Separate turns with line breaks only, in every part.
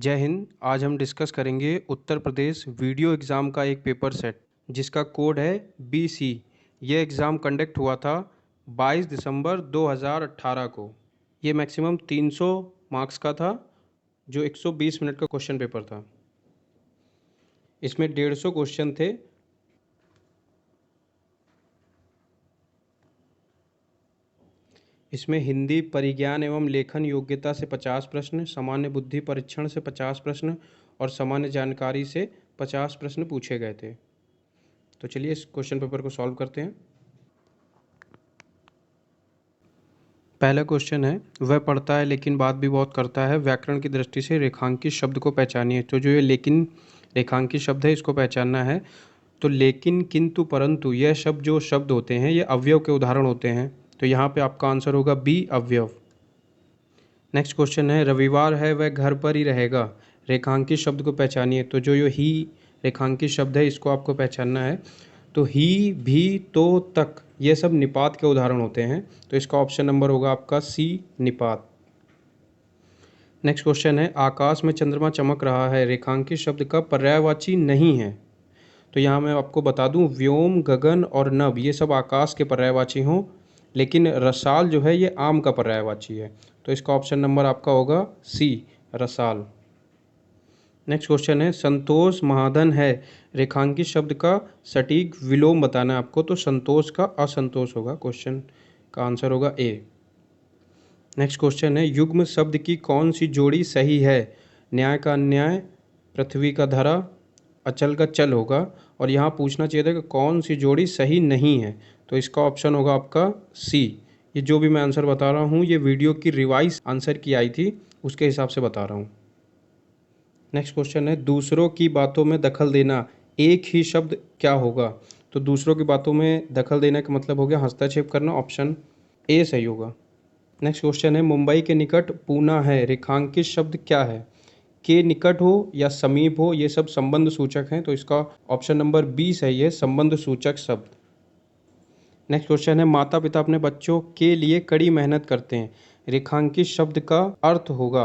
जय हिंद। आज हम डिस्कस करेंगे उत्तर प्रदेश वीडियो एग्ज़ाम का एक पेपर सेट जिसका कोड है BC। ये एग्ज़ाम कंडक्ट हुआ था 22 दिसंबर 2018 को। ये मैक्सिमम 300 मार्क्स का था जो 120 मिनट का क्वेश्चन पेपर था। इसमें 150 क्वेश्चन थे। इसमें हिंदी परिज्ञान एवं लेखन योग्यता से 50 प्रश्न, सामान्य बुद्धि परीक्षण से 50 प्रश्न और सामान्य जानकारी से 50 प्रश्न पूछे गए थे। तो चलिए इस क्वेश्चन पेपर को सॉल्व करते हैं। पहला क्वेश्चन है, वह पढ़ता है लेकिन बात भी बहुत करता है, व्याकरण की दृष्टि से रेखांकित शब्द को पहचानिए। तो जो ये लेकिन रेखांकित शब्द है इसको पहचानना है। तो लेकिन, किंतु, परंतु यह शब्द जो शब्द होते हैं ये अवयव के उदाहरण होते हैं। तो यहाँ पे आपका आंसर होगा बी, अवयव। नेक्स्ट क्वेश्चन है, रविवार है वह घर पर ही रहेगा, रेखांकित शब्द को पहचानिए। तो जो ये ही रेखांकित शब्द है इसको आपको पहचानना है। तो ही, भी, तो, तक ये सब निपात के उदाहरण होते हैं। तो इसका ऑप्शन नंबर होगा आपका सी, निपात। नेक्स्ट क्वेश्चन है, आकाश में चंद्रमा चमक रहा है, रेखांकित शब्द का पर्यायवाची नहीं है। तो यहाँ मैं आपको बता दूं, व्योम, गगन और नभ ये सब आकाश के पर्यायवाची हों, लेकिन रसाल जो है ये आम का पर्यायवाची है। तो इसका ऑप्शन नंबर आपका होगा सी, रसाल। नेक्स्ट क्वेश्चन है, संतोष महाधन है, रेखांकित शब्द का सटीक विलोम बताना है आपको। तो संतोष का असंतोष होगा। क्वेश्चन का आंसर होगा ए। नेक्स्ट क्वेश्चन है, युग्म शब्द की कौन सी जोड़ी सही है? न्याय का अन्याय, पृथ्वी का धरा, अचल का चल होगा। और यहाँ पूछना चाहिए था कि कौन सी जोड़ी सही नहीं है। तो इसका ऑप्शन होगा आपका सी। ये जो भी मैं आंसर बता रहा हूँ ये वीडियो की रिवाइज आंसर की आई थी उसके हिसाब से बता रहा हूँ। नेक्स्ट क्वेश्चन है, दूसरों की बातों में दखल देना, एक ही शब्द क्या होगा? तो दूसरों की बातों में दखल देने का मतलब हो गया हस्तक्षेप करना। ऑप्शन ए सही होगा। नेक्स्ट क्वेश्चन है, मुंबई के निकट पूना है, रेखांकित शब्द क्या है? के निकट हो या समीप हो ये सब संबंध सूचक हैं। तो इसका ऑप्शन नंबर बी सही है, संबंध सूचक शब्द। नेक्स्ट क्वेश्चन है, माता पिता अपने बच्चों के लिए कड़ी मेहनत करते हैं, रेखांकित शब्द का अर्थ होगा।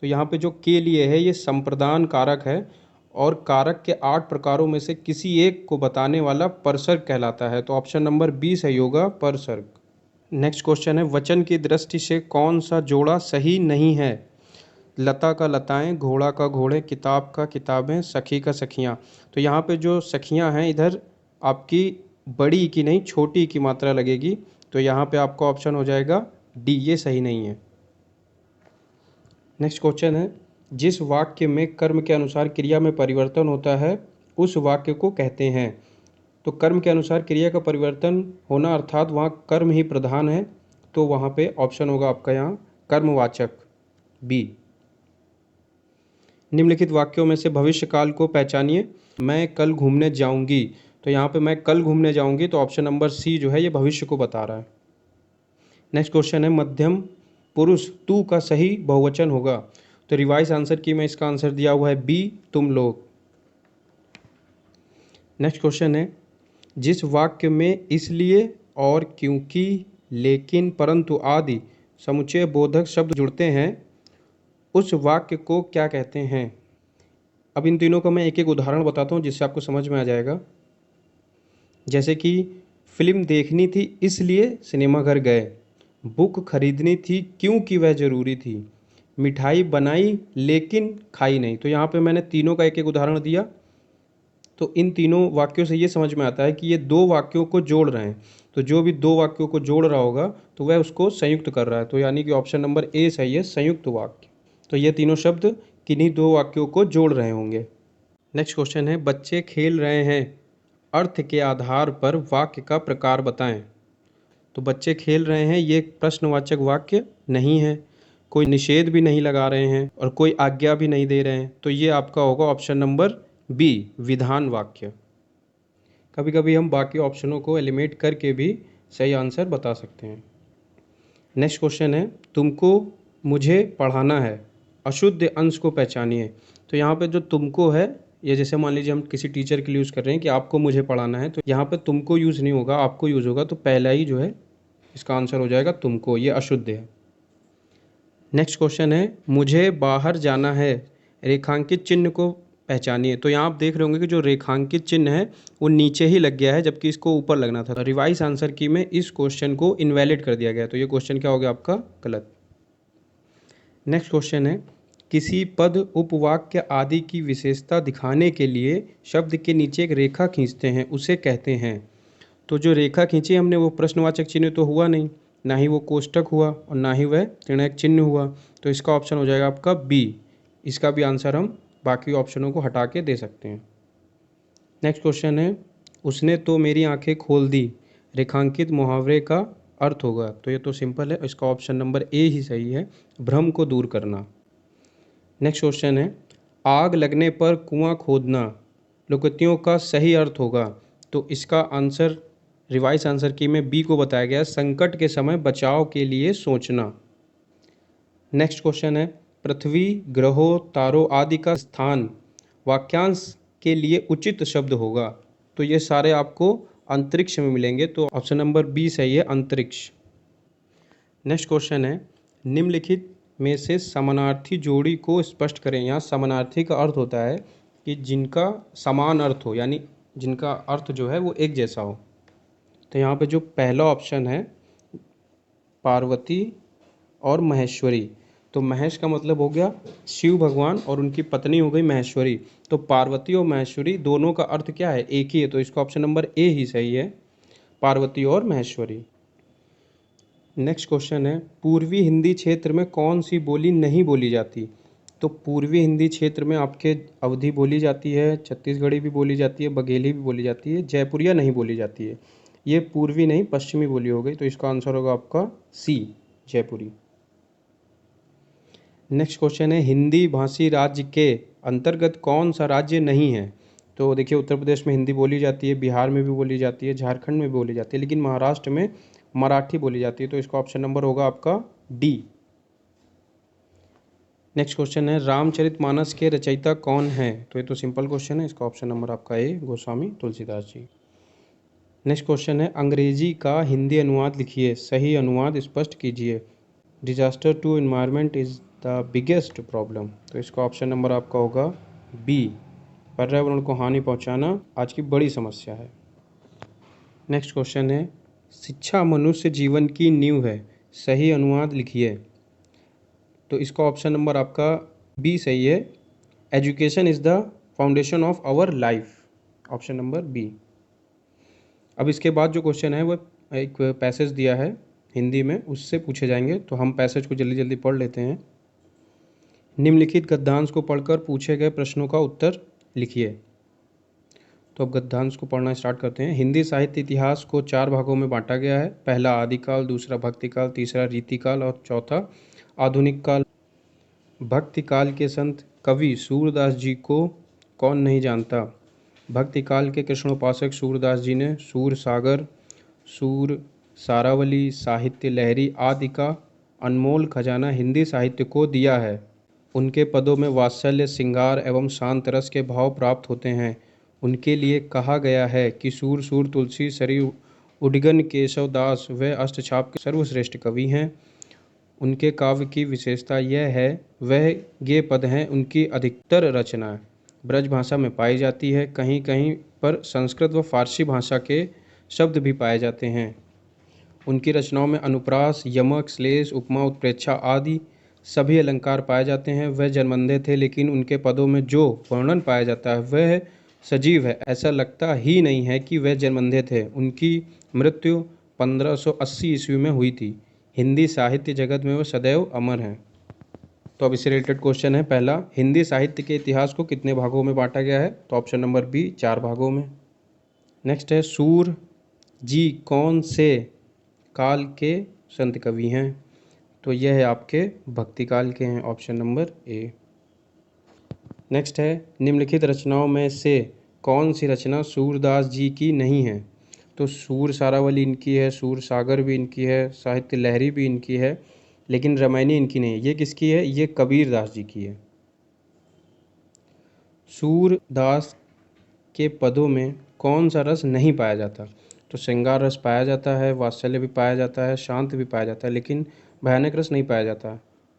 तो यहाँ पे जो के लिए है ये संप्रदान कारक है और कारक के 8 प्रकारों में से किसी एक को बताने वाला परसर्ग कहलाता है। तो ऑप्शन नंबर बी सही होगा, परसर्ग। नेक्स्ट क्वेश्चन है, वचन की दृष्टि से कौन सा जोड़ा सही नहीं है? लता का लताएं, घोड़ा का घोड़े, किताब का किताबें, सखी का सखियाँ। तो यहाँ पे जो सखियाँ हैं इधर आपकी बड़ी की नहीं छोटी की मात्रा लगेगी। तो यहाँ पे आपका ऑप्शन हो जाएगा डी, ये सही नहीं है। नेक्स्ट क्वेश्चन है, जिस वाक्य में कर्म के अनुसार क्रिया में परिवर्तन होता है उस वाक्य को कहते हैं। तो कर्म के अनुसार क्रिया का परिवर्तन होना अर्थात वहाँ कर्म ही प्रधान है। तो वहाँ पे ऑप्शन होगा आपका यहाँ कर्मवाचक, बी। निम्नलिखित वाक्यों में से भविष्य काल को पहचानिए। मैं कल घूमने जाऊंगी। तो यहाँ पे मैं कल घूमने जाऊंगी तो ऑप्शन नंबर सी जो है ये भविष्य को बता रहा है। नेक्स्ट क्वेश्चन है, मध्यम पुरुष तू का सही बहुवचन होगा। तो रिवाइज आंसर की में इसका आंसर दिया हुआ है बी, तुम लोग। नेक्स्ट क्वेश्चन है, जिस वाक्य में इसलिए और क्योंकि, लेकिन, परंतु आदि समुच्चय बोधक शब्द जुड़ते हैं उस वाक्य को क्या कहते हैं? अब इन तीनों का मैं एक एक उदाहरण बताता हूँ जिससे आपको समझ में आ जाएगा। जैसे कि फिल्म देखनी थी इसलिए सिनेमा घर गए, बुक खरीदनी थी क्योंकि वह ज़रूरी थी, मिठाई बनाई लेकिन खाई नहीं। तो यहाँ पे मैंने तीनों का एक एक उदाहरण दिया। तो इन तीनों वाक्यों से ये समझ में आता है कि ये दो वाक्यों को जोड़ रहे हैं। तो जो भी दो वाक्यों को जोड़ रहा होगा तो वह उसको संयुक्त कर रहा है। तो यानी कि ऑप्शन नंबर ए सही है, संयुक्त वाक्य। तो ये तीनों शब्द किन्हीं दो वाक्यों को जोड़ रहे होंगे। नेक्स्ट क्वेश्चन है, बच्चे खेल रहे हैं, अर्थ के आधार पर वाक्य का प्रकार बताएं। तो बच्चे खेल रहे हैं ये प्रश्नवाचक वाक्य नहीं है, कोई निषेध भी नहीं लगा रहे हैं और कोई आज्ञा भी नहीं दे रहे हैं। तो ये आपका होगा ऑप्शन नंबर बी, विधान वाक्य। कभी कभी हम बाकी ऑप्शनों को एलिमिनेट करके भी सही आंसर बता सकते हैं। नेक्स्ट क्वेश्चन है, तुमको मुझे पढ़ाना है, अशुद्ध अंश को पहचानिए। तो यहाँ पे जो तुमको है ये जैसे मान लीजिए हम किसी टीचर के लिए यूज़ कर रहे हैं कि आपको मुझे पढ़ाना है, तो यहाँ पे तुमको यूज़ नहीं होगा, आपको यूज़ होगा। तो पहला ही जो है इसका आंसर हो जाएगा तुमको, ये अशुद्ध है। नेक्स्ट क्वेश्चन है, मुझे बाहर जाना है, रेखांकित चिन्ह को पहचानिए। तो यहाँ आप देख रहे होंगे कि जो रेखांकित चिन्ह है वो नीचे ही लग गया है, जबकि इसको ऊपर लगना था। रिवाइज आंसर की में इस क्वेश्चन को इनवैलिड कर दिया गया, तो ये क्वेश्चन क्या हो गया आपका? गलत। नेक्स्ट क्वेश्चन है, किसी पद उपवाक्य आदि की विशेषता दिखाने के लिए शब्द के नीचे एक रेखा खींचते हैं, उसे कहते हैं। तो जो रेखा खींची हमने वो प्रश्नवाचक चिन्ह तो हुआ नहीं, ना ही वो कोष्टक हुआ और ना ही वह निर्णायक चिन्ह हुआ, तो इसका ऑप्शन हो जाएगा आपका बी। इसका भी आंसर हम बाकी ऑप्शनों को हटा के दे सकते हैं। नेक्स्ट क्वेश्चन है, उसने तो मेरी आंखें खोल दी, रेखांकित मुहावरे का अर्थ होगा। तो ये तो सिंपल है, इसका ऑप्शन नंबर ए ही सही है, भ्रम को दूर करना। नेक्स्ट क्वेश्चन है, आग लगने पर कुआं खोदना लोकोक्तियों का सही अर्थ होगा। तो इसका आंसर रिवाइज आंसर की में बी को बताया गया, संकट के समय बचाव के लिए सोचना। नेक्स्ट क्वेश्चन है, पृथ्वी, ग्रहों, तारों आदि का स्थान वाक्यांश के लिए उचित शब्द होगा। तो ये सारे आपको अंतरिक्ष में मिलेंगे, तो ऑप्शन नंबर बी सही है, अंतरिक्ष। नेक्स्ट क्वेश्चन है, निम्नलिखित में से समानार्थी जोड़ी को स्पष्ट करें। यहाँ समानार्थी का अर्थ होता है कि जिनका समान अर्थ हो, यानी जिनका अर्थ जो है वो एक जैसा हो। तो यहाँ पे जो पहला ऑप्शन है पार्वती और महेश्वरी, तो महेश का मतलब हो गया शिव भगवान और उनकी पत्नी हो गई महेश्वरी। तो पार्वती और महेश्वरी दोनों का अर्थ क्या है? एक ही है, तो इसका ऑप्शन नंबर ए ही सही है, पार्वती और महेश्वरी। नेक्स्ट क्वेश्चन है, पूर्वी हिंदी क्षेत्र में कौन सी बोली नहीं बोली जाती? तो पूर्वी हिंदी क्षेत्र में आपके अवधी बोली जाती है, छत्तीसगढ़ी भी बोली जाती है, बघेली भी बोली जाती है, जयपुरिया नहीं बोली जाती है। ये पूर्वी नहीं पश्चिमी बोली हो गई, तो इसका आंसर होगा आपका सी, जयपुरी। नेक्स्ट क्वेश्चन है, हिंदी भाषी राज्य के अंतर्गत कौन सा राज्य नहीं है? तो देखिए, उत्तर प्रदेश में हिंदी बोली जाती है, बिहार में भी बोली जाती है, झारखंड में भी बोली जाती है, लेकिन महाराष्ट्र में मराठी बोली जाती है, तो इसका ऑप्शन नंबर होगा आपका डी। नेक्स्ट क्वेश्चन है, रामचरितमानस के रचयिता कौन है? तो ये तो सिंपल क्वेश्चन है, इसका ऑप्शन नंबर आपका ए, गोस्वामी तुलसीदास जी। नेक्स्ट क्वेश्चन है, अंग्रेजी का हिंदी अनुवाद लिखिए, सही अनुवाद स्पष्ट कीजिए। Disaster to environment is the biggest problem, तो इसका ऑप्शन नंबर आपका होगा बी, पर्यावरण को हानि पहुंचाना आज की बड़ी समस्या है। नेक्स्ट क्वेश्चन है, शिक्षा मनुष्य जीवन की नींव है, सही अनुवाद लिखिए। तो इसका ऑप्शन नंबर आपका बी सही है, education is the foundation of our life, option number B. अब इसके बाद जो क्वेश्चन है वो एक पैसेज दिया है हिंदी में, उससे पूछे जाएंगे, तो हम पैसेज को जल्दी जल्दी पढ़ लेते हैं। निम्नलिखित गद्यांश को पढ़कर पूछे गए प्रश्नों का उत्तर लिखिए। तो अब गद्यांश को पढ़ना स्टार्ट करते हैं। हिंदी साहित्य इतिहास को 4 भागों में बांटा गया है। पहला आदिकाल, दूसरा भक्तिकाल, तीसरा रीतिकाल और चौथा आधुनिक काल। भक्तिकाल के संत कवि सूरदास जी को कौन नहीं जानता? भक्तिकाल के कृष्णोपासक सूरदास जी ने सूर सागर, सूर सारावली, साहित्य लहरी आदि का अनमोल खजाना हिंदी साहित्य को दिया है। उनके पदों में वात्सल्य, श्रृंगार एवं शांत रस के भाव प्राप्त होते हैं। उनके लिए कहा गया है कि सूर सूर तुलसी सरी उडगन केशव दास व अष्टछाप के सर्वश्रेष्ठ कवि हैं। उनके काव्य की विशेषता यह है वह ये पद हैं उनकी अधिकतर रचना ब्रज भाषा में पाई जाती है। कहीं कहीं पर संस्कृत व फारसी भाषा के शब्द भी पाए जाते हैं। उनकी रचनाओं में अनुप्रास, यमक, श्लेष, उपमा, उत्प्रेक्षा आदि सभी अलंकार पाए जाते हैं। वह जन्मंधे थे, लेकिन उनके पदों में जो वर्णन पाया जाता है वह सजीव है। ऐसा लगता ही नहीं है कि वह जन्मंधे थे। उनकी मृत्यु 1580 ईस्वी में हुई थी। हिंदी साहित्य जगत में वह सदैव अमर हैं। तो अब इससे रिलेटेड क्वेश्चन है। पहला, हिंदी साहित्य के इतिहास को कितने भागों में बांटा गया है? तो ऑप्शन नंबर बी, 4 भागों में। नेक्स्ट है, सूर जी कौन से काल के संत कवि हैं? तो यह है आपके भक्ति काल के हैं, ऑप्शन नंबर ए। नेक्स्ट है, निम्नलिखित रचनाओं में से कौन सी रचना सूरदास जी की नहीं है? तो सूर सारावली इनकी है, सूर सागर भी इनकी है, साहित्य लहरी भी इनकी है, लेकिन रामायणी इनकी नहीं है। ये किसकी है? ये कबीर दास जी की है। सूरदास के पदों में कौन सा रस नहीं पाया जाता? तो श्रृंगार रस पाया जाता है, वात्सल्य भी पाया जाता है, शांत भी पाया जाता है, लेकिन भयानक रस नहीं पाया जाता।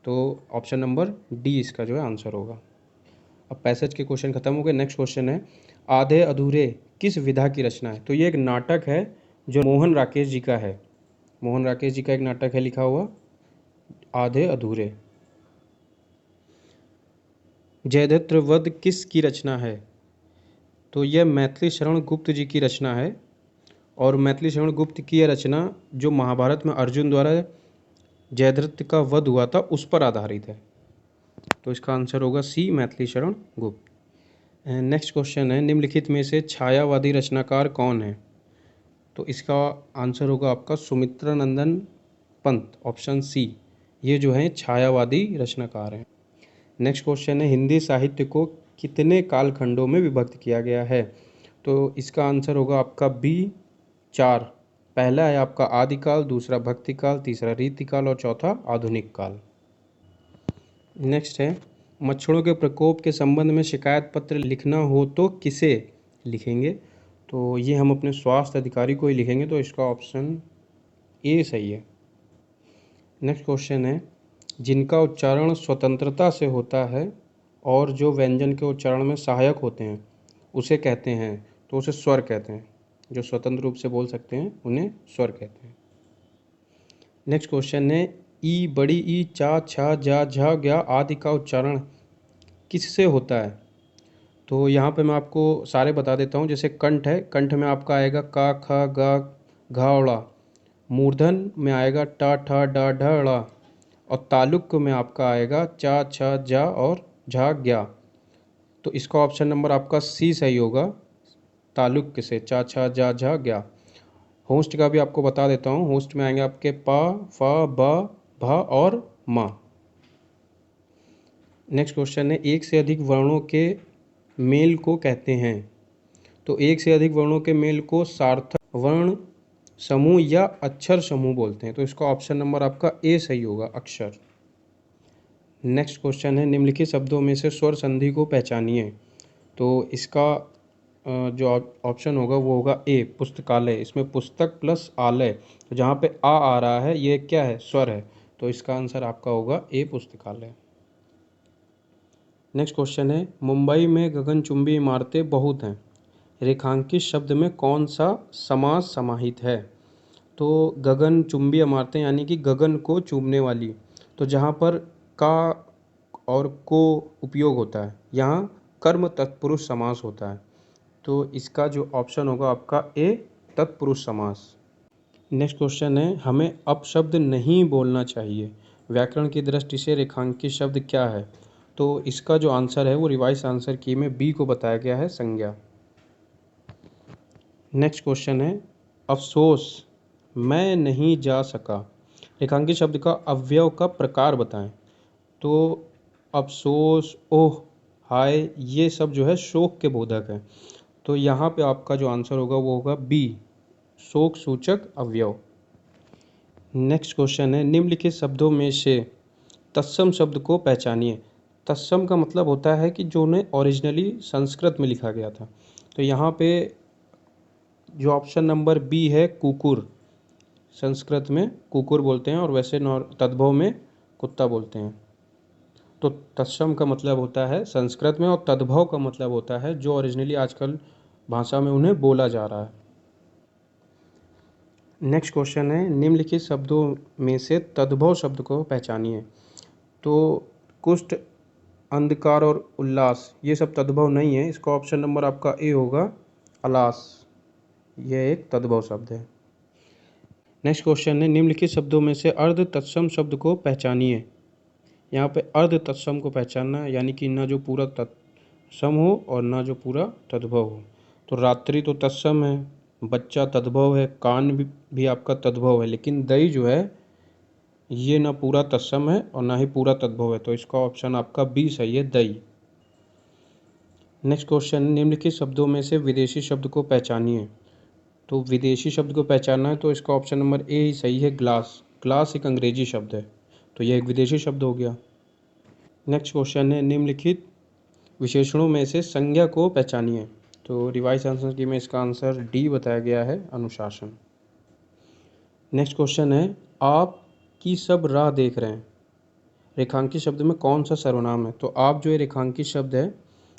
तो ऑप्शन नंबर डी इसका जो है आंसर होगा। अब पैसेज के क्वेश्चन खत्म हो गए। नेक्स्ट क्वेश्चन है, आधे अधूरे किस विधा की रचना है? तो ये एक नाटक है जो मोहन राकेश जी का है। मोहन राकेश जी का एक नाटक है लिखा हुआ, आधे अधूरे। जयद्रथ वध किस की रचना है? तो यह मैथिली शरण गुप्त जी की रचना है। और मैथिली शरण गुप्त की यह रचना जो महाभारत में अर्जुन द्वारा जयद्रथ का वध हुआ था उस पर आधारित है। तो इसका आंसर होगा सी, मैथिली शरण गुप्त। नेक्स्ट क्वेश्चन है, निम्नलिखित में से छायावादी रचनाकार कौन है? तो इसका आंसर होगा आपका सुमित्रा नंदन पंत, ऑप्शन सी। ये जो है छायावादी रचनाकार हैं। नेक्स्ट क्वेश्चन है, हिंदी साहित्य को कितने कालखंडों में विभक्त किया गया है? तो इसका आंसर होगा आपका बी, 4। पहला है आपका आदिकाल, दूसरा भक्तिकाल, तीसरा रीतिकाल और चौथा आधुनिक काल। नेक्स्ट है, मच्छरों के प्रकोप के संबंध में शिकायत पत्र लिखना हो तो किसे लिखेंगे? तो ये हम अपने स्वास्थ्य अधिकारी को ही लिखेंगे, तो इसका ऑप्शन ए सही है। नेक्स्ट क्वेश्चन है, जिनका उच्चारण स्वतंत्रता से होता है और जो व्यंजन के उच्चारण में सहायक होते हैं उसे कहते हैं, तो उसे स्वर कहते हैं। जो स्वतंत्र रूप से बोल सकते हैं उन्हें स्वर कहते हैं। नेक्स्ट क्वेश्चन है, ई, बड़ी ई, चा, छा, जा, झा, ग्या आदि का उच्चारण किससे होता है? तो यहाँ पे मैं आपको सारे बता देता हूँ। जैसे कंठ है, कंठ में आपका आएगा का, ख, गा, घा, ड़ा। मूर्धन में आएगा टा, ठा, डा, ढ, ड़ा। और तालुक में आपका आएगा चा, छ, जा और झा, ग्या। तो इसका ऑप्शन नंबर आपका सी सही होगा, तालुक से, चा, छ, जा, झा, ग्या। होस्ट का भी आपको बता देता हूँ। होस्ट में आएंगे आपके पा, फा, ब, भा और मा। नेक्स्ट क्वेश्चन है, एक से अधिक वर्णों के मेल को कहते हैं? तो एक से अधिक वर्णों के मेल को सार्थक वर्ण समूह या अक्षर समूह बोलते हैं। तो इसका ऑप्शन नंबर आपका ए सही होगा, अक्षर। नेक्स्ट क्वेश्चन है, निम्नलिखित शब्दों में से स्वर संधि को पहचानिए। तो इसका जो ऑप्शन होगा वो होगा ए, पुस्तकालय। इसमें पुस्तक प्लस आलय, तो जहाँ पे आ रहा है ये क्या है, स्वर है। तो इसका आंसर आपका होगा ए, पुस्तकालय। नेक्स्ट क्वेश्चन है, मुंबई में गगनचुंबी इमारतें बहुत हैं, रेखांकित शब्द में कौन सा समास समाहित है? तो गगनचुंबी इमारतें यानी कि गगन को चूमने वाली। तो जहाँ पर का और को उपयोग होता है यहाँ कर्म तत्पुरुष समास होता है। तो इसका जो ऑप्शन होगा आपका ए, तत्पुरुष समास। नेक्स्ट क्वेश्चन है, हमें अपशब्द नहीं बोलना चाहिए, व्याकरण की दृष्टि से रेखांकित शब्द क्या है? तो इसका जो आंसर है वो रिवाइज आंसर की में बी को बताया गया है, संज्ञा। नेक्स्ट क्वेश्चन है, अफसोस मैं नहीं जा सका, रेखांकित शब्द का अवयव का प्रकार बताएं। तो अफसोस, ओह, हाय, ये सब जो है शोक के बोधक है। तो यहाँ पे आपका जो आंसर होगा वो होगा बी, शोक सूचक अवयव। नेक्स्ट क्वेश्चन है, निम्नलिखित शब्दों में से तत्सम शब्द को पहचानिए। तत्सम का मतलब होता है कि जो उन्हें ओरिजिनली संस्कृत में लिखा गया था। तो यहाँ पे जो ऑप्शन नंबर बी है, कुकुर, संस्कृत में कुकुर बोलते हैं और वैसे तद्भव में कुत्ता बोलते हैं। तो तत्सम का मतलब होता है संस्कृत में और तद्भव का मतलब होता है जो ओरिजिनली आजकल भाषा में उन्हें बोला जा रहा है। नेक्स्ट क्वेश्चन है, निम्नलिखित शब्दों में से तद्भव शब्द को पहचानिए। तो कुष्ठ, अंधकार और उल्लास ये सब तद्भव नहीं है। इसका ऑप्शन नंबर आपका ए होगा, अलास, यह एक तद्भव शब्द है। नेक्स्ट क्वेश्चन है, निम्नलिखित शब्दों में से अर्ध तत्सम शब्द को पहचानिए। यहाँ पे अर्ध तत्सम को पहचानना है, यानी कि ना जो पूरा तत्सम हो और ना जो पूरा तद्भव हो। तो रात्रि तो तत्सम है, बच्चा तद्भव है, कान भी आपका तद्भव है, लेकिन दई जो है ये ना पूरा तत्सम है और ना ही पूरा तद्भव है। तो इसका ऑप्शन आपका बी सही है, दई। नेक्स्ट क्वेश्चन, निम्नलिखित शब्दों में से विदेशी शब्द को पहचानिए। तो विदेशी शब्द को पहचानना है तो इसका ऑप्शन नंबर ए ही सही है, ग्लास। ग्लास एक अंग्रेजी शब्द है, तो यह एक विदेशी शब्द हो गया। नेक्स्ट क्वेश्चन है, निम्नलिखित विशेषणों में से संज्ञा को पहचानिए। तो रिवाइज आंसर की में इसका आंसर डी बताया गया है, अनुशासन। नेक्स्ट क्वेश्चन है, आप की सब राह देख रहे हैं, रेखांकित शब्द में कौन सा सर्वनाम है? तो आप जो ये रेखांकित शब्द है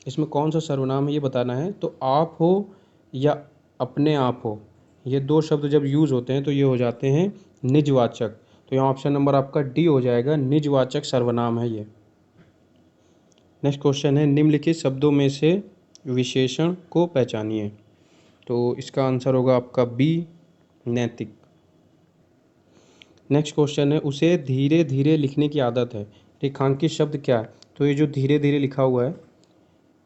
इसमें कौन सा सर्वनाम है ये बताना है। तो आप हो या अपने आप हो, ये दो शब्द जब यूज़ होते हैं तो ये हो जाते हैं निजवाचक। तो यहाँ ऑप्शन नंबर आपका डी हो जाएगा, निजवाचक सर्वनाम है ये। नेक्स्ट क्वेश्चन है, निम्नलिखित शब्दों में से विशेषण को पहचानिए। तो इसका आंसर होगा आपका बी, नैतिक। नेक्स्ट क्वेश्चन है, उसे धीरे धीरे लिखने की आदत है। रेखांकित शब्द क्या है? तो ये जो धीरे धीरे लिखा हुआ है,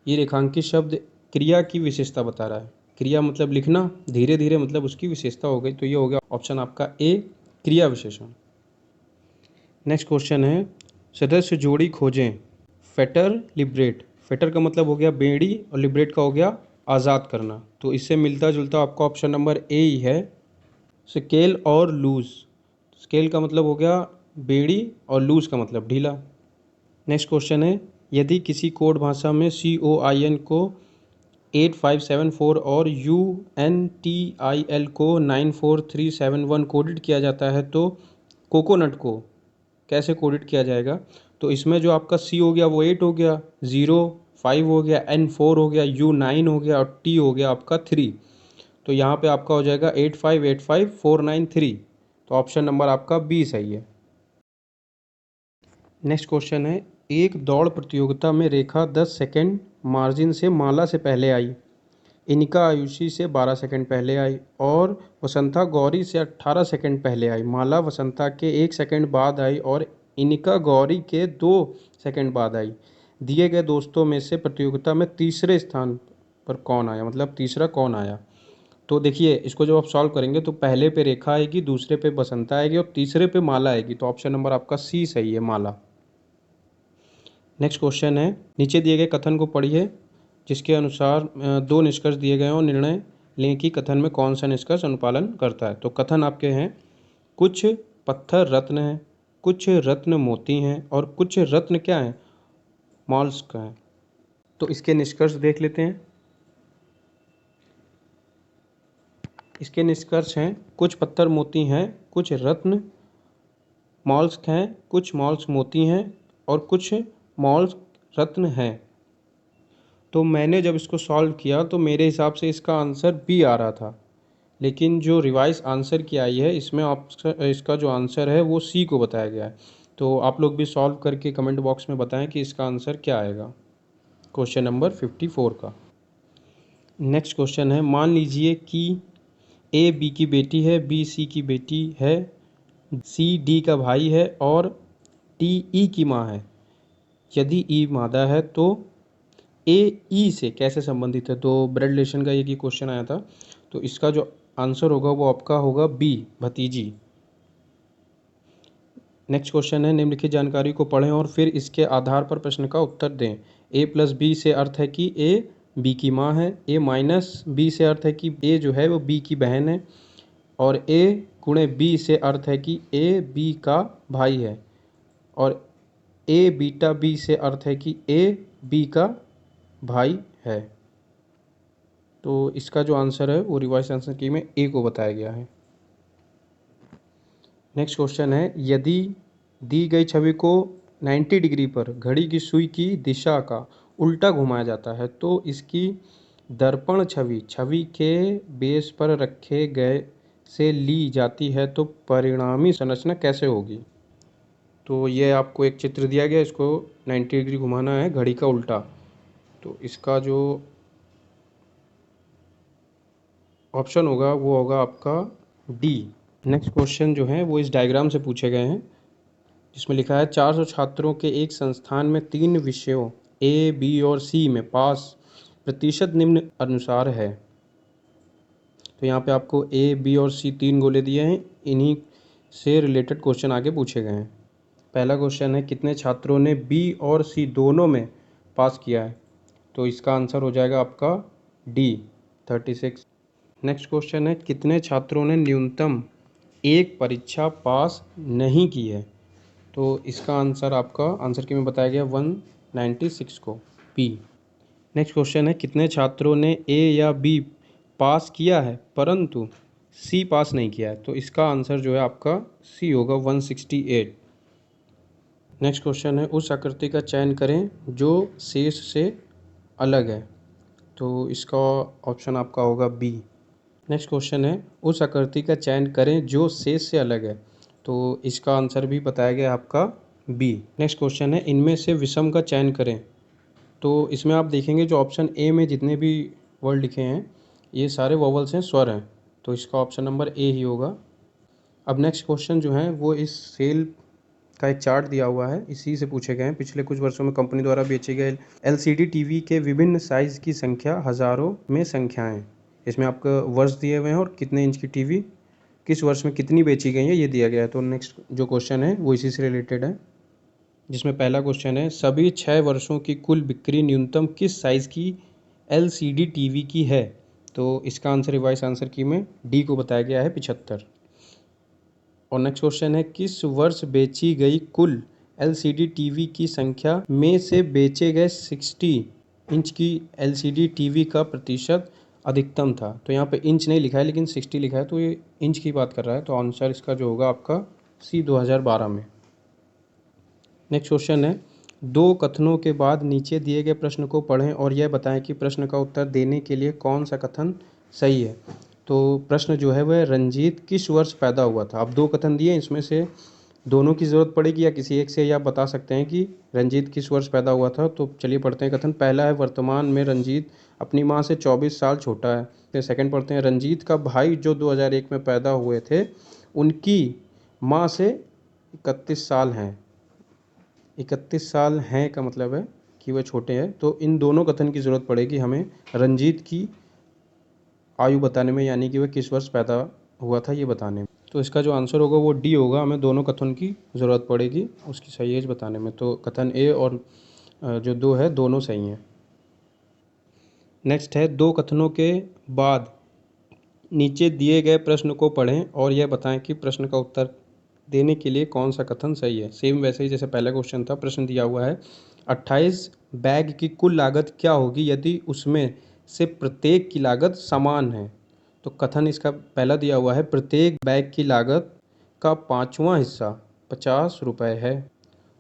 ये रेखांकित शब्द क्रिया की विशेषता बता रहा है। क्रिया मतलब लिखना, धीरे धीरे मतलब उसकी विशेषता हो गई। तो ये हो गया ऑप्शन आपका ए, क्रिया विशेषण। नेक्स्ट क्वेश्चन है, सदस्य जोड़ी खोजें। Fetter, liberate. फेटर का मतलब हो गया बेड़ी और लिबरेट का हो गया आज़ाद करना। तो इससे मिलता जुलता आपका ऑप्शन नंबर ए ही है, स्केल और लूज। स्केल का मतलब हो गया बेड़ी और लूज का मतलब ढीला। नेक्स्ट क्वेश्चन है, यदि किसी कोड भाषा में COIN को 8574 और UNTIL को 94371 कोडेड किया जाता है तो कोकोनट को कैसे कोडेड किया जाएगा? तो इसमें जो आपका C हो गया वो 8 हो गया, 0 5 हो गया, N 4 हो गया, U 9 हो गया और T हो गया आपका 3। तो यहाँ पे आपका हो जाएगा 8585493। तो ऑप्शन नंबर आपका बी सही है। नेक्स्ट क्वेश्चन है, एक दौड़ प्रतियोगिता में रेखा 10 सेकंड मार्जिन से माला से पहले आई, इनिका आयुषी से 12 सेकंड पहले आई और वसंता गौरी से 18 सेकंड पहले आई। माला वसंता के 1 सेकंड बाद आई और इनिका गौरी के 2 सेकंड बाद आई। दिए गए दोस्तों में से प्रतियोगिता में तीसरे स्थान पर कौन आया, मतलब तीसरा कौन आया? तो देखिए, इसको जब आप सॉल्व करेंगे तो पहले पे रेखा आएगी, दूसरे पे बसंता आएगी और तीसरे पे माला आएगी। तो ऑप्शन नंबर आपका सी सही है, माला। नेक्स्ट क्वेश्चन है, नीचे दिए गए कथन को पढ़िए जिसके अनुसार दो निष्कर्ष दिए गए हैं और निर्णय लें कि कथन में कौन सा निष्कर्ष अनुपालन करता है। तो कथन आपके हैं, कुछ पत्थर रत्न हैं, कुछ रत्न मोती हैं और कुछ रत्न क्या हैं, मॉल्स्क हैं। तो इसके निष्कर्ष देख लेते हैं। इसके निष्कर्ष हैं, कुछ पत्थर मोती हैं, कुछ रत्न मॉल्स्क हैं, कुछ मॉल्स्क मोती हैं और कुछ मॉल्स्क रत्न हैं। तो मैंने जब इसको सॉल्व किया तो मेरे हिसाब से इसका आंसर बी आ रहा था, लेकिन जो रिवाइज आंसर की आई है इसमें इसका जो आंसर है वो सी को बताया गया है। तो आप लोग भी सॉल्व करके कमेंट बॉक्स में बताएं कि इसका आंसर क्या आएगा क्वेश्चन नंबर 54 का। नेक्स्ट क्वेश्चन है, मान लीजिए कि ए बी की बेटी है, बी सी की बेटी है, सी डी का भाई है और टी ई की माँ है। यदि ई मादा है तो ए ई से कैसे संबंधित है? तो ब्लड रिलेशन का एक ही क्वेश्चन आया था। तो इसका जो आंसर होगा वो आपका होगा बी, भतीजी। नेक्स्ट क्वेश्चन है, निम्नलिखित जानकारी को पढ़ें और फिर इसके आधार पर प्रश्न का उत्तर दें। ए प्लस बी से अर्थ है कि ए बी की माँ है, ए माइनस बी से अर्थ है कि ए जो है वो बी की बहन है और ए गुणे बी से अर्थ है कि ए बी का भाई है और ए बीटा बी से अर्थ है कि ए बी का भाई है। तो इसका जो आंसर है वो रिवाइज आंसर की में ए को बताया गया है। नेक्स्ट क्वेश्चन है, यदि दी गई छवि को 90 डिग्री पर घड़ी की सुई की दिशा का उल्टा घुमाया जाता है तो इसकी दर्पण छवि छवि के बेस पर रखे गए से ली जाती है तो परिणामी संरचना कैसे होगी? तो ये आपको एक चित्र दिया गया, इसको 90 डिग्री घुमाना है घड़ी का उल्टा। तो इसका जो ऑप्शन होगा वो होगा आपका डी। नेक्स्ट क्वेश्चन जो है वो इस डायग्राम से पूछे गए हैं जिसमें लिखा है 400 छात्रों के एक संस्थान में 3 विषयों ए बी और सी में पास प्रतिशत निम्न अनुसार है। तो यहाँ पे आपको ए बी और सी 3 गोले दिए हैं, इन्हीं से रिलेटेड क्वेश्चन आगे पूछे गए हैं। पहला क्वेश्चन है, कितने छात्रों ने बी और सी दोनों में पास किया है? तो इसका आंसर हो जाएगा आपका डी, 36। नेक्स्ट क्वेश्चन है, कितने छात्रों ने न्यूनतम एक परीक्षा पास नहीं की है? तो इसका आंसर आपका आंसर की में बताया गया 196 को, बी। नेक्स्ट क्वेश्चन है, कितने छात्रों ने ए या बी पास किया है परंतु सी पास नहीं किया है? तो इसका आंसर जो है आपका सी होगा, 168। नेक्स्ट क्वेश्चन है, उस आकृति का चयन करें जो शेष से अलग है, तो इसका ऑप्शन आपका होगा बी। नेक्स्ट क्वेश्चन है, उस आकृति का चयन करें जो शेष से अलग है, तो इसका आंसर भी बताया गया आपका बी। नेक्स्ट क्वेश्चन है, इनमें से विषम का चयन करें, तो इसमें आप देखेंगे जो ऑप्शन ए में जितने भी वर्ड लिखे हैं ये सारे वोवल्स हैं, स्वर हैं, तो इसका ऑप्शन नंबर ए ही होगा। अब नेक्स्ट क्वेश्चन जो है वो इस सेल का एक चार्ट दिया हुआ है, इसी से पूछे गए हैं। पिछले कुछ वर्षों में कंपनी द्वारा बेचे गए एलसीडी टीवी के विभिन्न साइज़ की संख्या हज़ारों में संख्याएं। इसमें आपको वर्ष दिए हुए हैं और कितने इंच की टीवी किस वर्ष में कितनी बेची गई है ये दिया गया है। तो नेक्स्ट जो क्वेश्चन है वो इसी से रिलेटेड है, जिसमें पहला क्वेश्चन है, सभी 6 वर्षों की कुल बिक्री न्यूनतम किस साइज़ की एलसीडी टीवी की है, तो इसका आंसर रिवाइस आंसर की में डी को बताया गया है 75। और नेक्स्ट क्वेश्चन है, किस वर्ष बेची गई कुल एलसीडी टीवी की संख्या में से बेचे गए 60 इंच की एलसीडी टीवी का प्रतिशत अधिकतम था। तो यहाँ पे इंच नहीं लिखा है लेकिन 60 लिखा है, तो ये इंच की बात कर रहा है, तो आंसर इसका जो होगा आपका सी 2012 में। नेक्स्ट क्वेश्चन है, दो कथनों के बाद नीचे दिए गए प्रश्न को पढ़ें और यह बताएं कि प्रश्न का उत्तर देने के लिए कौन सा कथन सही है। तो प्रश्न जो है वह रंजीत किस वर्ष पैदा हुआ था। अब दो कथन दिए, इसमें से दोनों की ज़रूरत पड़ेगी या किसी एक से, या आप बता सकते हैं कि रंजीत किस वर्ष पैदा हुआ था। तो चलिए पढ़ते हैं कथन। पहला है, वर्तमान में रंजीत अपनी माँ से 24 साल छोटा है। फिर सेकंड पढ़ते हैं, रंजीत का भाई जो 2001 में पैदा हुए थे उनकी माँ से 31 साल हैं। 31 साल हैं का मतलब है कि वह छोटे हैं। तो इन दोनों कथन की ज़रूरत पड़ेगी हमें रंजीत की आयु बताने में, यानी कि वह किस वर्ष पैदा हुआ था ये बताने में। तो इसका जो आंसर होगा वो डी होगा, हमें दोनों कथन की ज़रूरत पड़ेगी उसकी सही एज बताने में। तो कथन ए और जो दो है दोनों सही हैं। नेक्स्ट है, दो कथनों के बाद नीचे दिए गए प्रश्न को पढ़ें और यह बताएं कि प्रश्न का उत्तर देने के लिए कौन सा कथन सही है। सेम वैसे ही जैसे पहला क्वेश्चन था, प्रश्न दिया हुआ है 28 बैग की कुल लागत क्या होगी यदि उसमें से प्रत्येक की लागत समान है। तो कथन इसका पहला दिया हुआ है, प्रत्येक बैग की लागत का 5वां हिस्सा 50 रुपये है।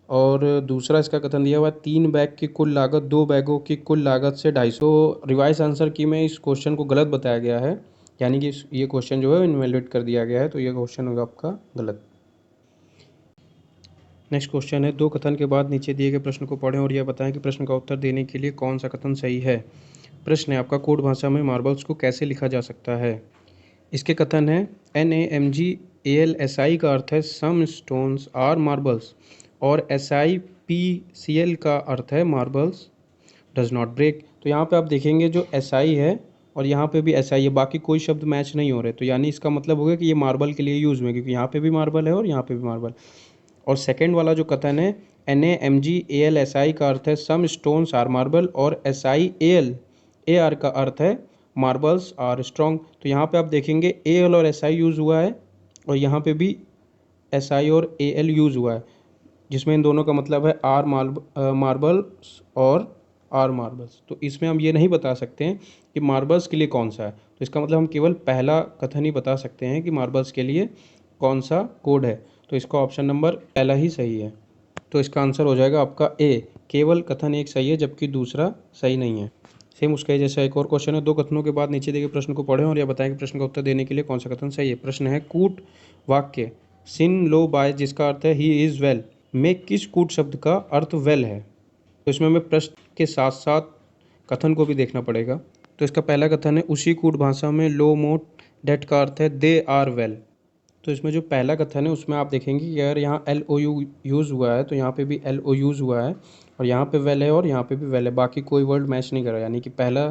और दूसरा इसका कथन दिया हुआ है, 3 बैग की कुल लागत 2 बैगों की कुल लागत से 250। रिवाइज आंसर की में इस क्वेश्चन को गलत बताया गया है, यानी कि ये क्वेश्चन जो है इनवैलिड कर दिया गया है, तो ये क्वेश्चन होगा आपका गलत। नेक्स्ट क्वेश्चन है, दो कथन के बाद नीचे दिए गए प्रश्न को पढ़ें और यह बताएं कि प्रश्न का उत्तर देने के लिए कौन सा कथन सही है। प्रश्न है आपका, कोड भाषा में मार्बल्स को कैसे लिखा जा सकता है। इसके कथन है, NAMGALSI का अर्थ है सम स्टोन्स आर मार्बल्स, और SIPCL का अर्थ है मार्बल्स डज नॉट ब्रेक। तो यहाँ पे आप देखेंगे जो SI है और यहाँ पे भी SI है, बाकी कोई शब्द मैच नहीं हो रहे, तो यानी इसका मतलब होगा कि ये मार्बल के लिए यूज़ में, क्योंकि यहाँ पे भी मार्बल है और यहाँ पे भी मार्बल। और सेकंड वाला जो कथन है, NAMGALSI का अर्थ है सम स्टोन्स आर मार्बल, और SIALAR का अर्थ है मार्बल्स आर स्ट्रॉन्ग। तो यहाँ पे आप देखेंगे AL और SI यूज़ हुआ है और यहाँ पे भी SI और AL यूज़ हुआ है, जिसमें इन दोनों का मतलब है आर मार्बल्स और आर मार्बल्स। तो इसमें हम ये नहीं बता सकते हैं कि मार्बल्स के लिए कौन सा है, तो इसका मतलब हम केवल पहला कथन ही बता सकते हैं कि मार्बल्स के लिए कौन सा कोड है। तो इसका ऑप्शन नंबर पहला ही सही है, तो इसका आंसर हो जाएगा आपका ए, केवल कथन एक सही है जबकि दूसरा सही नहीं है। सेम उसका जैसा एक और क्वेश्चन है, दो कथनों के बाद नीचे दिए गए प्रश्न को पढ़ें और यह बताएं कि प्रश्न का उत्तर देने के लिए कौन सा कथन सही है। प्रश्न है, कूट वाक्य सिन लो बाय जिसका अर्थ है ही इज़ वेल में किस कूट शब्द का अर्थ वेल है। तो इसमें हमें प्रश्न के साथ साथ कथन को भी देखना पड़ेगा। तो इसका पहला कथन है, उसी कूट भाषा में लो मोट डेट का अर्थ है दे आर वेल। तो इसमें जो पहला कथन है उसमें आप देखेंगे कि अगर यहाँ LOU यूज़ हुआ है तो यहाँ पे भी LO यूज़ हुआ है, और यहाँ पे वेल है और यहाँ पे भी वेल है, बाकी कोई वर्ड मैच नहीं कर रहा, यानी कि पहला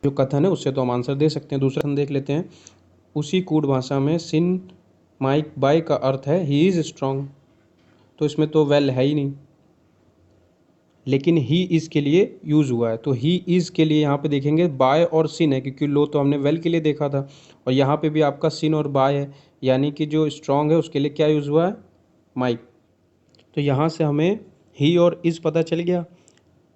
जो कथन है उससे तो हम आंसर दे सकते हैं। दूसरा कथन देख लेते हैं, उसी कूट भाषा में सिन माइक बाय का अर्थ है ही इज़ स्ट्रॉन्ग। तो इसमें तो वेल है ही नहीं, लेकिन ही इज़ के लिए यूज़ हुआ है, तो ही इज़ के लिए यहाँ पे देखेंगे बाय और सिन है, क्योंकि लो तो हमने वेल के लिए देखा था, और यहाँ पे भी आपका सिन और बाय है, यानी कि जो स्ट्रॉन्ग है उसके लिए क्या यूज़ हुआ है, माइक। तो यहाँ से हमें ही और इज़ पता चल गया।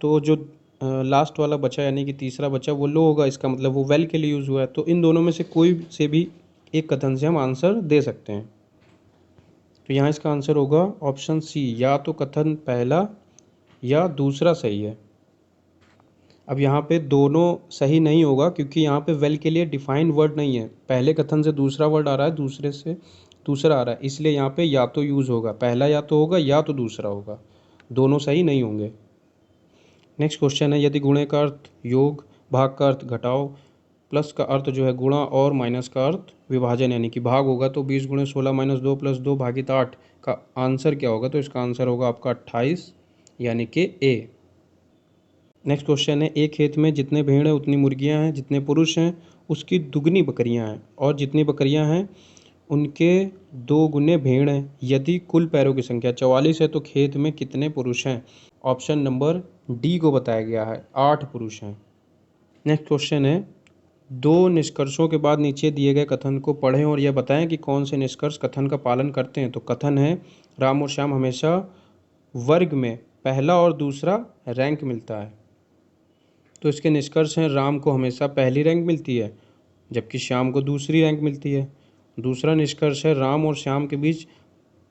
तो जो लास्ट वाला बचा यानी कि तीसरा बचा वो लो होगा, इसका मतलब वो वेल के लिए यूज़ हुआ है। तो इन दोनों में से कोई से भी एक कथन से हम आंसर दे सकते हैं। तो यहाँ इसका आंसर होगा ऑप्शन सी, या तो कथन पहला या दूसरा सही है। अब यहाँ पे दोनों सही नहीं होगा क्योंकि यहाँ पे वेल के लिए डिफाइंड वर्ड नहीं है, पहले कथन से दूसरा वर्ड आ रहा है, दूसरे से दूसरा आ रहा है, इसलिए यहाँ पे या तो यूज़ होगा, पहला या तो होगा या तो दूसरा होगा, दोनों सही नहीं होंगे। नेक्स्ट क्वेश्चन है, यदि गुणे का अर्थ योग, भाग का अर्थ घटाओ, प्लस का अर्थ जो है गुणा और माइनस का अर्थ विभाजन यानी कि भाग होगा तो 20 गुणे 16 माइनस 2 प्लस 2 भागित 8 का आंसर क्या होगा? तो इसका आंसर होगा आपका 28 यानी कि ए। नेक्स्ट क्वेश्चन है, एक खेत में जितने भेड़ हैं उतनी मुर्गियां हैं, जितने पुरुष हैं उसकी दुगनी बकरियां हैं, और जितनी बकरियां हैं उनके 2 गुने भेड़ हैं। यदि कुल पैरों की संख्या 44 है तो खेत में कितने पुरुष हैं? ऑप्शन नंबर डी को बताया गया है, 8 पुरुष हैं। नेक्स्ट क्वेश्चन है, दो निष्कर्षों के बाद नीचे दिए गए कथन को पढ़ें और यह बताएं कि कौन से निष्कर्ष कथन का पालन करते हैं। तो कथन है, राम और श्याम हमेशा वर्ग में पहला और दूसरा रैंक मिलता है। तो इसके निष्कर्ष हैं, राम को हमेशा पहली रैंक मिलती है जबकि श्याम को दूसरी रैंक मिलती है। दूसरा निष्कर्ष है, राम और श्याम के बीच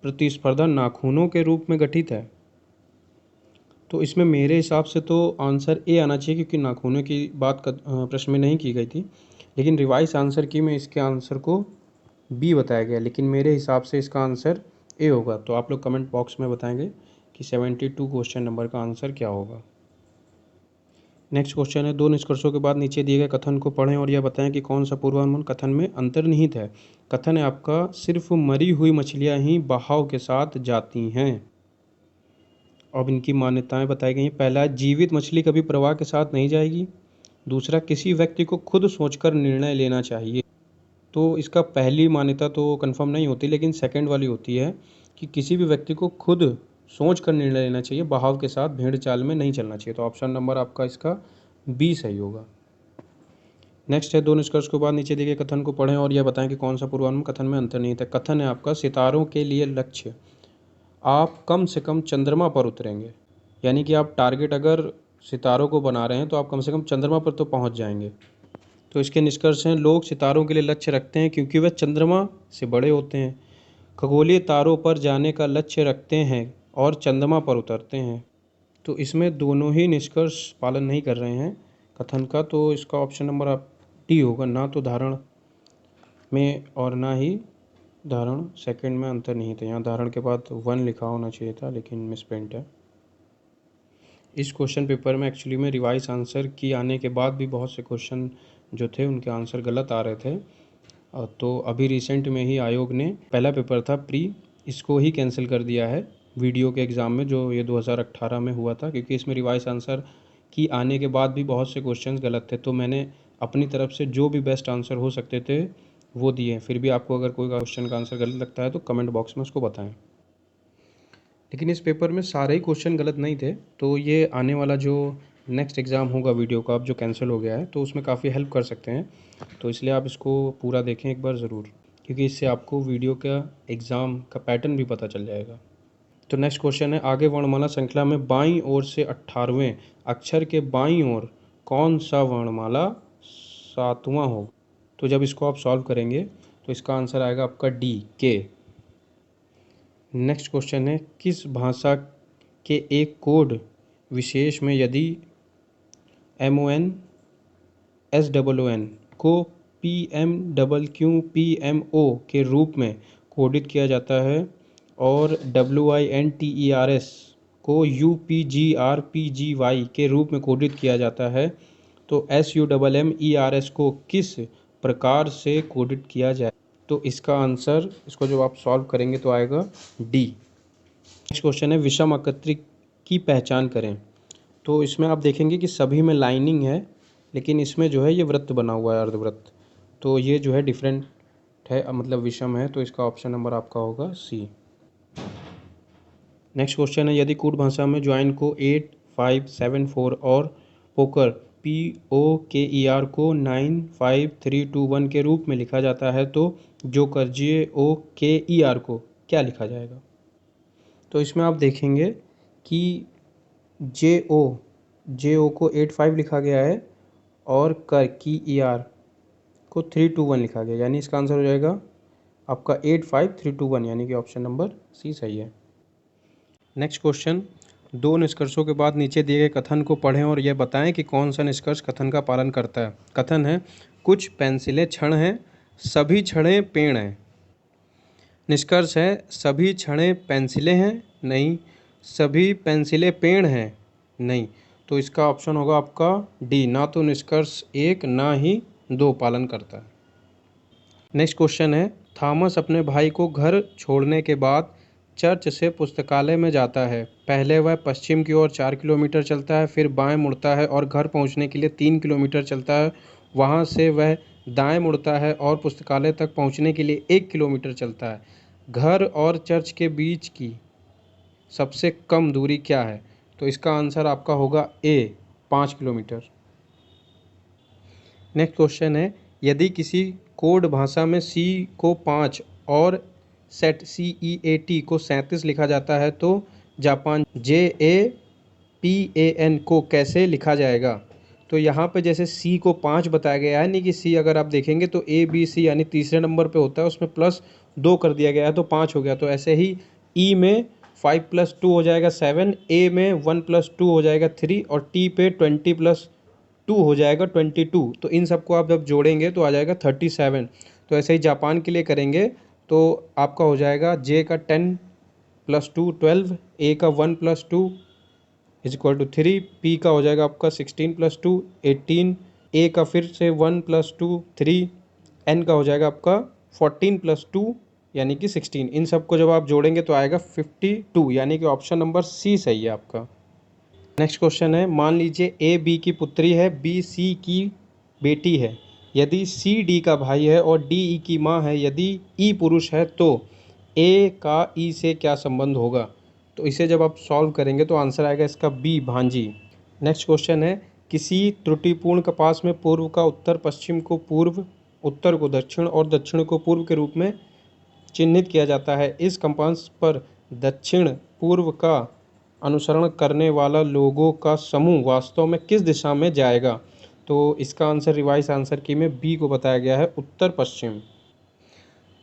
प्रतिस्पर्धा नाखूनों के रूप में गठित है। तो इसमें मेरे हिसाब से तो आंसर ए आना चाहिए क्योंकि नाखूनों की बात प्रश्न में नहीं की गई थी, लेकिन रिवाइज आंसर की में इसके आंसर को बी बताया गया, लेकिन मेरे हिसाब से इसका आंसर ए होगा। तो आप लोग कमेंट बॉक्स में बताएंगे कि 72 क्वेश्चन नंबर का आंसर क्या होगा। नेक्स्ट क्वेश्चन है, दो निष्कर्षों के बाद नीचे दिए गए कथन को पढ़ें और यह बताएं कि कौन सा पूर्वानुमान कथन में अंतर्निहित है। कथन है आपका, सिर्फ मरी हुई मछलियां ही बहाव के साथ जाती हैं। अब इनकी मान्यताएं बताई गई हैं। पहला, जीवित मछली कभी प्रवाह के साथ नहीं जाएगी। दूसरा, किसी व्यक्ति को खुद सोचकर निर्णय लेना चाहिए। तो इसका पहली मान्यता तो कंफर्म नहीं होती, लेकिन सेकंड वाली होती है कि किसी भी व्यक्ति को खुद सोच कर निर्णय लेना चाहिए, बहाव के साथ भेड़ चाल में नहीं चलना चाहिए। तो ऑप्शन नंबर आपका इसका बी सही होगा। नेक्स्ट है, दो निष्कर्ष के बाद नीचे दिए गए कथन को पढ़ें और यह बताएं कि कौन सा पूर्वानुमान कथन में अंतर्निहित है। कथन है आपका, सितारों के लिए लक्ष्य, आप कम से कम चंद्रमा पर उतरेंगे। यानी कि आप टारगेट अगर सितारों को बना रहे हैं तो आप कम से कम चंद्रमा पर तो पहुंच जाएंगे। तो इसके निष्कर्ष हैं, लोग सितारों के लिए लक्ष्य रखते हैं क्योंकि वह चंद्रमा से बड़े होते हैं। खगोलीय तारों पर जाने का लक्ष्य रखते हैं और चंद्रमा पर उतरते हैं। तो इसमें दोनों ही निष्कर्ष पालन नहीं कर रहे हैं कथन का, तो इसका ऑप्शन नंबर आप डी होगा। ना तो धारण में और ना ही धारण सेकंड में अंतर्निहित है। यहाँ धारण के बाद 1 लिखा होना चाहिए था लेकिन मिसप्रिंट है। इस क्वेश्चन पेपर में एक्चुअली में रिवाइज आंसर की आने के बाद भी बहुत से क्वेश्चन जो थे उनके आंसर गलत आ रहे थे। तो अभी रिसेंट में ही आयोग ने पहला पेपर था प्री, इसको ही कैंसिल कर दिया है वीडियो के एग्ज़ाम में, जो ये 2018 में हुआ था, क्योंकि इसमें रिवाइज आंसर की आने के बाद भी बहुत से क्वेश्चंस गलत थे। तो मैंने अपनी तरफ से जो भी बेस्ट आंसर हो सकते थे वो दिए। फिर भी आपको अगर कोई क्वेश्चन का आंसर गलत लगता है तो कमेंट बॉक्स में उसको बताएं। लेकिन इस पेपर में सारे ही क्वेश्चन गलत नहीं थे, तो ये आने वाला जो नेक्स्ट एग्ज़ाम होगा वीडियो का, अब जो कैंसिल हो गया है, तो उसमें काफ़ी हेल्प कर सकते हैं। तो इसलिए आप इसको पूरा देखें एक बार ज़रूर, क्योंकि इससे आपको वीडियो का एग्ज़ाम का पैटर्न भी पता चल जाएगा। तो नेक्स्ट क्वेश्चन है, आगे वर्णमाला श्रृंखला में बाईं ओर से 18वें अक्षर के बाईं ओर कौन सा वर्णमाला 7वां हो? तो जब इसको आप सॉल्व करेंगे तो इसका आंसर आएगा आपका डी, के। नेक्स्ट क्वेश्चन है, किस भाषा के एक कोड विशेष में यदि MON SOON को PMQQPMO के रूप में कोडित किया जाता है और WINTERS को UPGRPGY के रूप में कोडित किया जाता है, तो SUMMERS को किस प्रकार से कोडित किया जाए? तो इसका आंसर, इसको जब आप सॉल्व करेंगे तो आएगा डी। नेक्स्ट क्वेश्चन है, विषम आकृति की पहचान करें। तो इसमें आप देखेंगे कि सभी में लाइनिंग है, लेकिन इसमें जो है ये वृत्त बना हुआ है, अर्धवृत्त। तो ये जो है डिफरेंट है, मतलब विषम है, तो इसका ऑप्शन नंबर आपका होगा सी। नेक्स्ट क्वेश्चन है, यदि कूट भाषा में ज्वाइन को 8, 5, 7, 4 और पोकर POKER को 9, 5, 3, 2, 1 के रूप में लिखा जाता है तो जोकर JOKER को क्या लिखा जाएगा? तो इसमें आप देखेंगे कि JO को 8, 5 लिखा गया है और कर की ER को 3, 2, 1 लिखा गया, यानी इसका आंसर हो जाएगा आपका 8, 5, 3, 2, 1, यानी कि ऑप्शन नंबर सी सही है। नेक्स्ट क्वेश्चन, दो निष्कर्षों के बाद नीचे दिए गए कथन को पढ़ें और यह बताएं कि कौन सा निष्कर्ष कथन का पालन करता है। कथन है, कुछ पेंसिलें छड़ हैं, सभी छड़ें पेड़ हैं। निष्कर्ष है, सभी छड़ें पेंसिलें हैं, नहीं। सभी पेंसिलें पेड़ हैं, नहीं। तो इसका ऑप्शन होगा आपका डी, ना तो निष्कर्ष 1 ना ही 2 पालन करता है। नेक्स्ट क्वेश्चन है, थॉमस अपने भाई को घर छोड़ने के बाद चर्च से पुस्तकालय में जाता है। पहले वह पश्चिम की ओर 4 किलोमीटर चलता है, फिर बाएं मुड़ता है और घर पहुंचने के लिए 3 किलोमीटर चलता है। वहां से वह दाएं मुड़ता है और पुस्तकालय तक पहुंचने के लिए 1 किलोमीटर चलता है। घर और चर्च के बीच की सबसे कम दूरी क्या है? तो इसका आंसर आपका होगा ए, 5 किलोमीटर। नेक्स्ट क्वेश्चन है, यदि किसी कोड भाषा में सी को 5 और सेट CEAT को 37 लिखा जाता है तो जापान JAPAN को कैसे लिखा जाएगा? तो यहाँ पे जैसे सी को 5 बताया गया है, नहीं कि सी अगर आप देखेंगे तो ABC यानी तीसरे नंबर पे होता है, उसमें +2 कर दिया गया है तो 5 हो गया। तो ऐसे ही ई में 5 + 2 हो जाएगा 7, ए में 1 + 2 हो जाएगा 3 और टी पे 20 + 2 हो जाएगा 22। तो इन सबको आप जब जोड़ेंगे तो आ जाएगा 37। तो ऐसे ही जापान के लिए करेंगे तो आपका हो जाएगा जे का 10 + 2 12, ए का 1 + 2 = 3, पी का हो जाएगा आपका 16 + 2 18, ए का फिर से 1 + 2 3, एन का हो जाएगा आपका 14 + 2 यानी कि 16। इन सबको जब आप जोड़ेंगे तो आएगा 52, यानी कि ऑप्शन नंबर सी सही है आपका। नेक्स्ट क्वेश्चन है, मान लीजिए ए बी की पुत्री है, बी सी की बेटी है। यदि सी डी का भाई है और डी ई की माँ है, यदि ई पुरुष है तो ए का ई से क्या संबंध होगा? तो इसे जब आप सॉल्व करेंगे तो आंसर आएगा इसका बी, भांजी। नेक्स्ट क्वेश्चन है, किसी त्रुटिपूर्ण कपास में पूर्व का उत्तर, पश्चिम को पूर्व, उत्तर को दक्षिण और दक्षिण को पूर्व के रूप में चिन्हित किया जाता है। इस कंपास पर दक्षिण पूर्व का अनुसरण करने वाला लोगों का समूह वास्तव में किस दिशा में जाएगा? तो इसका आंसर रिवाइज आंसर की में बी को बताया गया है, उत्तर पश्चिम।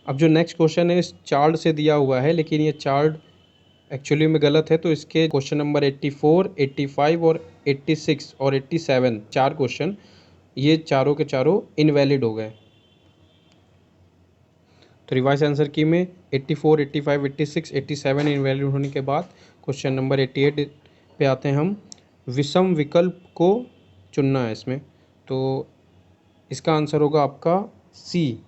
अब जो नेक्स्ट क्वेश्चन है इस चार्ट से दिया हुआ है, लेकिन ये चार्ट एक्चुअली में गलत है। तो इसके क्वेश्चन नंबर 84, 85 और 86 और 87 चार क्वेश्चन, ये चारों के चारों इनवैलिड हो गए। तो रिवाइज आंसर की में 84, 85, 86, 87 इनवैलिड होने के बाद क्वेश्चन नंबर 88 पे आते हैं हम। विषम विकल्प को चुनना है इसमें, तो इसका आंसर होगा आपका सी,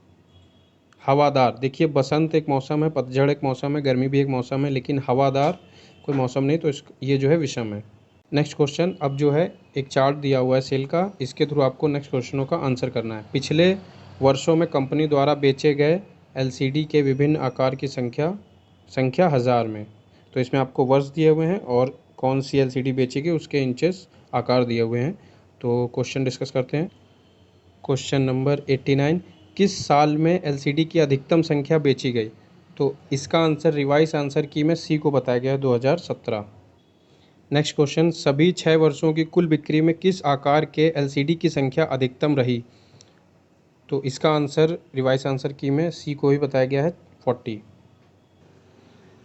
हवादार। देखिए बसंत एक मौसम है, पतझड़ एक मौसम है, गर्मी भी एक मौसम है, लेकिन हवादार कोई मौसम नहीं, तो ये जो है विषम है। नेक्स्ट क्वेश्चन, अब जो है एक चार्ट दिया हुआ है सेल का, इसके थ्रू आपको नेक्स्ट क्वेश्चनों का आंसर करना है। पिछले वर्षों में कंपनी द्वारा बेचे गए LCD के विभिन्न आकार की संख्या 1000 में। तो इसमें आपको वर्ष दिए हुए हैं और कौन सी LCD बेची गई उसके इंचेस आकार दिए हुए हैं। तो क्वेश्चन डिस्कस करते हैं। क्वेश्चन नंबर 89, किस साल में LCD की अधिकतम संख्या बेची गई? तो इसका आंसर रिवाइज आंसर की में सी को बताया गया है, 2017। नेक्स्ट क्वेश्चन, सभी 6 वर्षों की कुल बिक्री में किस आकार के LCD की संख्या अधिकतम रही? तो इसका आंसर रिवाइज आंसर की में सी को ही बताया गया है, 40।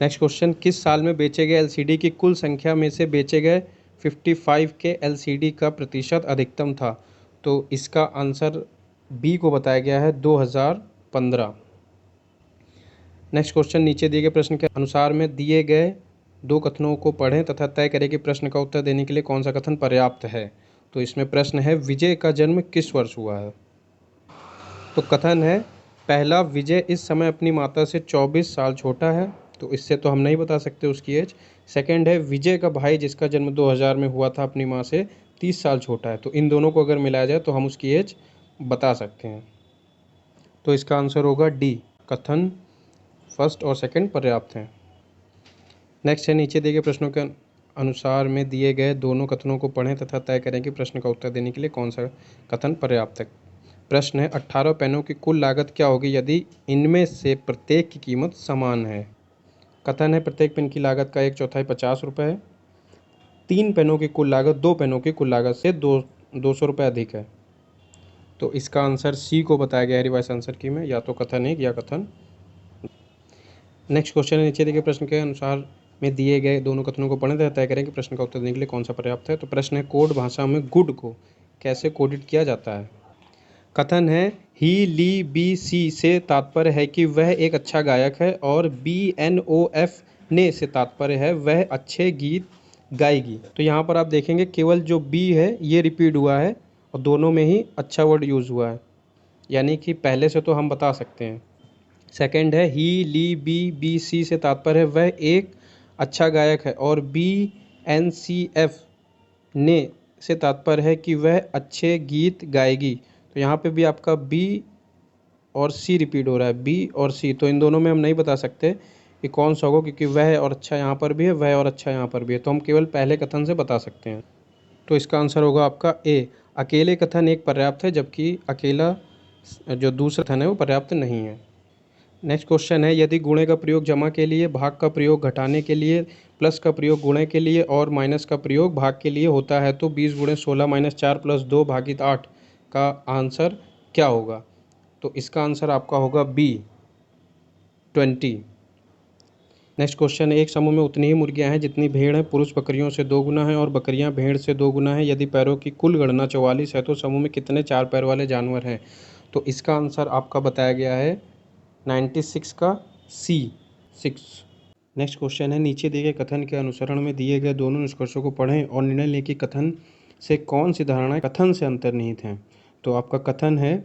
नेक्स्ट क्वेश्चन, किस साल में बेचे गए LCD की कुल संख्या में से बेचे गए 55 के LCD का प्रतिशत अधिकतम था? तो इसका आंसर बी को बताया गया है, 2015। नेक्स्ट क्वेश्चन, नीचे दिए गए प्रश्न के अनुसार में दिए गए 2 कथनों को पढ़ें तथा तय करें कि प्रश्न का उत्तर देने के लिए कौन सा कथन पर्याप्त है। तो इसमें प्रश्न है, विजय का जन्म किस वर्ष हुआ है? तो कथन है, पहला, विजय इस समय अपनी माता से 24 साल छोटा है, तो इससे तो हम नहीं बता सकते उसकी एज। सेकंड है, विजय का भाई जिसका जन्म 2000 में हुआ था अपनी माँ से 30 साल छोटा है। तो इन दोनों को अगर मिलाया जाए तो हम उसकी एज बता सकते हैं। तो इसका आंसर होगा डी, कथन फर्स्ट और सेकंड पर्याप्त हैं। नेक्स्ट है, नीचे दिए गए प्रश्नों के अनुसार में दिए गए दोनों कथनों को पढ़ें तथा तय करें कि प्रश्न का उत्तर देने के लिए कौन सा कथन पर्याप्त है। प्रश्न है, 18 पेनों की कुल लागत क्या होगी यदि इनमें से प्रत्येक की कीमत समान है? कथन है, प्रत्येक पेन की लागत का 1/4 50 रुपये है। 3 पेनों की कुल लागत 2 पेनों की कुल लागत से 200 रुपये अधिक है। तो इसका आंसर सी को बताया गया है रिवाइज आंसर की में, या तो कथन 1 या कथन। नेक्स्ट क्वेश्चन है, नीचे दिए गए प्रश्न के अनुसार में दिए गए दोनों कथनों को पढ़ें तथा तय करें कि प्रश्न का उत्तर देने के लिए कौन सा पर्याप्त है। तो प्रश्न है, कोड भाषा में गुड को कैसे कोडित किया जाता है। कथन है, ही ली बी सी से तात्पर्य है कि वह एक अच्छा गायक है, और बी एन ओ एफ ने से तात्पर्य है वह अच्छे गीत गाएगी। तो यहाँ पर आप देखेंगे केवल जो बी है ये रिपीट हुआ है और दोनों में ही अच्छा वर्ड यूज़ हुआ है, यानी कि पहले से तो हम बता सकते हैं। सेकंड है, ही ली बी सी से तात्पर्य है वह एक अच्छा गायक है, और बी एन सी एफ ने से तात्पर्य है कि वह अच्छे गीत गाएगी। तो यहाँ पे भी आपका बी और सी रिपीट हो रहा है, बी और सी, तो इन दोनों में हम नहीं बता सकते कि कौन सा होगा, क्योंकि वह और अच्छा यहाँ पर भी है, वह और अच्छा यहाँ पर भी है, तो हम केवल पहले कथन से बता सकते हैं। तो इसका आंसर होगा आपका ए, अकेले कथन एक पर्याप्त है, जबकि अकेला जो दूसरा कथन है वो पर्याप्त नहीं है। नेक्स्ट क्वेश्चन है, यदि गुणे का प्रयोग जमा के लिए, भाग का प्रयोग घटाने के लिए, प्लस का प्रयोग गुणे के लिए और माइनस का प्रयोग भाग के लिए होता है तो 20 गुणे 16 माइनस 4 प्लस 2 भागित 8 का आंसर क्या होगा। तो इसका आंसर आपका होगा बी 20। नेक्स्ट क्वेश्चन है, एक समूह में उतनी ही मुर्गियां हैं जितनी भेड़ हैं, पुरुष बकरियों से 2 गुना है और बकरियां भेड़ से 2 गुना है। यदि पैरों की कुल गणना 44 है तो समूह में कितने 4 पैर वाले जानवर हैं। तो इसका आंसर आपका बताया गया है 96 का सी 6। नेक्स्ट क्वेश्चन है, नीचे दिए गए कथन के अनुसरण में दिए गए दोनों निष्कर्षों को पढ़ें और निर्णय लें कि कथन से कौन सी धारणाएं कथन से अंतर्निहित हैं। तो आपका कथन है,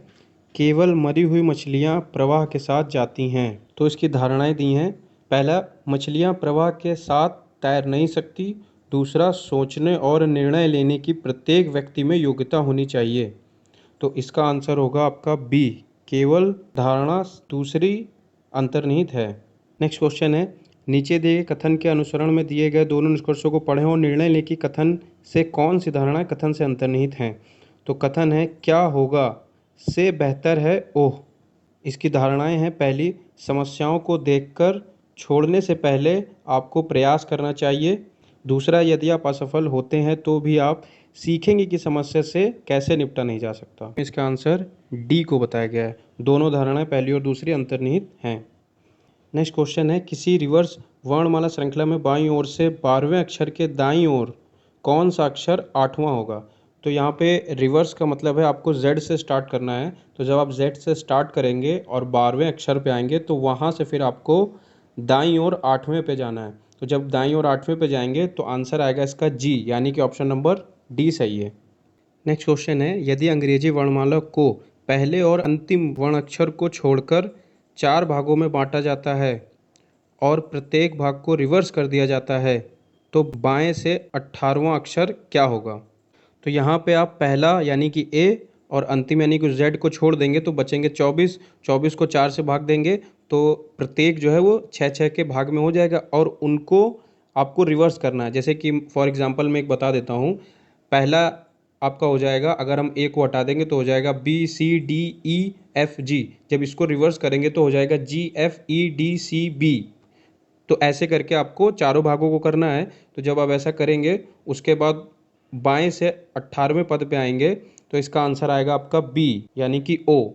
केवल मरी हुई मछलियां प्रवाह के साथ जाती हैं। तो इसकी धारणाएं दी हैं, पहला, मछलियां प्रवाह के साथ तैर नहीं सकती। दूसरा, सोचने और निर्णय लेने की प्रत्येक व्यक्ति में योग्यता होनी चाहिए। तो इसका आंसर होगा आपका बी, केवल धारणा दूसरी अंतर्निहित है। नेक्स्ट क्वेश्चन है, नीचे दिए गए कथन के अनुसरण में दिए गए दोनों निष्कर्षों को पढ़ें और निर्णय लें कि कथन से कौन सी धारणाएं कथन से अंतर्निहित हैं। तो कथन है, क्या होगा से बेहतर है ओह। इसकी धारणाएं हैं, पहली, समस्याओं को देखकर छोड़ने से पहले आपको प्रयास करना चाहिए। दूसरा, यदि आप असफल होते हैं तो भी आप सीखेंगे कि समस्या से कैसे निपटा नहीं जा सकता। इसका आंसर डी को बताया गया है, दोनों धारणाएं पहली और दूसरी अंतर्निहित हैं। नेक्स्ट क्वेश्चन है, किसी रिवर्स वर्णमाला श्रृंखला में बाईं ओर से 12वें अक्षर के दाईं ओर कौन सा अक्षर 8वां होगा। तो यहाँ पे रिवर्स का मतलब है आपको Z से स्टार्ट करना है। तो जब आप Z से स्टार्ट करेंगे और 12वें अक्षर पे आएंगे तो वहाँ से फिर आपको दाईं ओर 8वें पे जाना है। तो जब दाईं ओर 8वें पे जाएंगे तो आंसर आएगा इसका जी, यानी कि ऑप्शन नंबर डी सही है। नेक्स्ट क्वेश्चन है, यदि अंग्रेजी वर्णमाला को पहले और अंतिम वर्णाक्षर को छोड़कर 4 भागों में बांटा जाता है और प्रत्येक भाग को रिवर्स कर दिया जाता है तो बाएं से 18वां अक्षर क्या होगा। तो यहाँ पे आप पहला यानी कि ए और अंतिम यानी कि जेड को छोड़ देंगे तो बचेंगे 24। 24 को 4 से भाग देंगे तो प्रत्येक जो है वो 6-6 के भाग में हो जाएगा और उनको आपको रिवर्स करना है। जैसे कि फॉर एग्जांपल मैं एक बता देता हूँ, पहला आपका हो जाएगा, अगर हम ए को हटा देंगे तो हो जाएगा B C D E F G. जब इसको रिवर्स करेंगे तो हो जाएगा G F E D C B. तो ऐसे करके आपको चारों भागों को करना है। तो जब आप ऐसा करेंगे उसके बाद बाएं से 18वें पद पे आएंगे तो इसका आंसर आएगा आपका बी, यानी कि ओ।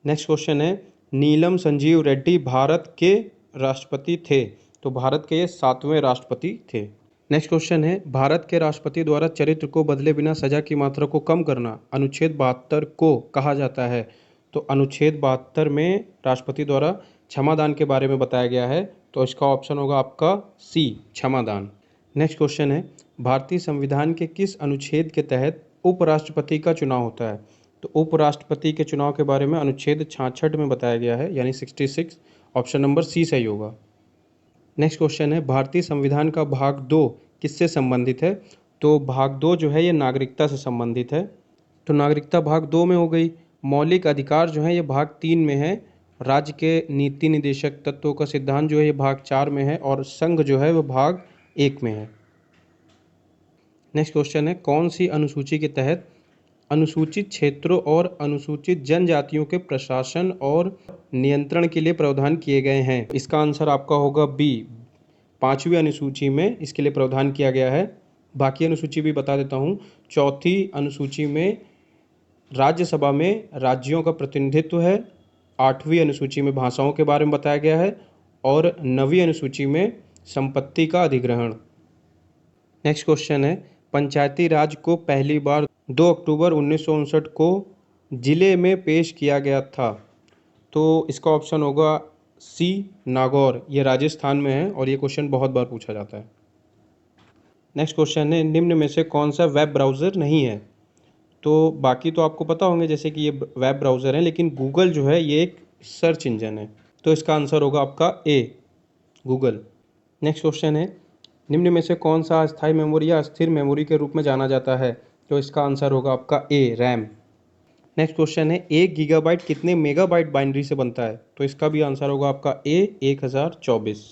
नेक्स्ट क्वेश्चन है, नीलम संजीव रेड्डी भारत के राष्ट्रपति थे। तो भारत के ये 7वें राष्ट्रपति थे। नेक्स्ट क्वेश्चन है, भारत के राष्ट्रपति द्वारा चरित्र को बदले बिना सजा की मात्रा को कम करना अनुच्छेद 72 को कहा जाता है। तो अनुच्छेद 72 में राष्ट्रपति द्वारा क्षमादान के बारे में बताया गया है। तो इसका ऑप्शन होगा आपका सी, क्षमादान। नेक्स्ट क्वेश्चन है, भारतीय संविधान के किस अनुच्छेद के तहत उपराष्ट्रपति का चुनाव होता है। तो उपराष्ट्रपति के चुनाव के बारे में अनुच्छेद 66 में बताया गया है, यानी 66। ऑप्शन नंबर सी सही होगा। नेक्स्ट क्वेश्चन है, भारतीय संविधान का भाग 2 किससे संबंधित है। तो भाग 2 जो है ये नागरिकता से संबंधित है। तो नागरिकता भाग 2 में हो गई। मौलिक अधिकार जो है ये भाग 3 में है। राज्य के नीति निदेशक तत्वों का सिद्धांत जो है ये भाग 4 में है और संघ जो है वो भाग 1 में है। नेक्स्ट क्वेश्चन है, कौन सी अनुसूची के तहत अनुसूचित क्षेत्रों और अनुसूचित जनजातियों के प्रशासन और नियंत्रण के लिए प्रावधान किए गए हैं। इसका आंसर आपका होगा बी, 5वीं अनुसूची में इसके लिए प्रावधान किया गया है। बाकी अनुसूची भी बता देता हूँ। 4थी अनुसूची में राज्यसभा में राज्यों का प्रतिनिधित्व है। 8वीं अनुसूची में भाषाओं के बारे में बताया गया है और 9वीं अनुसूची में संपत्ति का अधिग्रहण। नेक्स्ट क्वेश्चन है, पंचायती राज को पहली बार 2 अक्टूबर 1959 को जिले में पेश किया गया था। तो इसका ऑप्शन होगा सी, नागौर। ये राजस्थान में है और ये क्वेश्चन बहुत बार पूछा जाता है। नेक्स्ट क्वेश्चन है, निम्न में से कौन सा वेब ब्राउज़र नहीं है? तो बाकी तो आपको पता होंगे, जैसे कि ये वेब ब्राउज़र है, लेकिन गूगल जो है ये एक सर्च इंजन है। तो इसका आंसर होगा आपका ए, गूगल। नेक्स्ट क्वेश्चन है, निम्न में से कौन सा अस्थायी मेमोरी या अस्थिर मेमोरी के रूप में जाना जाता है? तो इसका आंसर होगा आपका ए, रैम। नेक्स्ट क्वेश्चन है, 1 गीगाबाइट कितने मेगाबाइट बाइनरी से बनता है? तो इसका भी आंसर होगा आपका ए, 1024।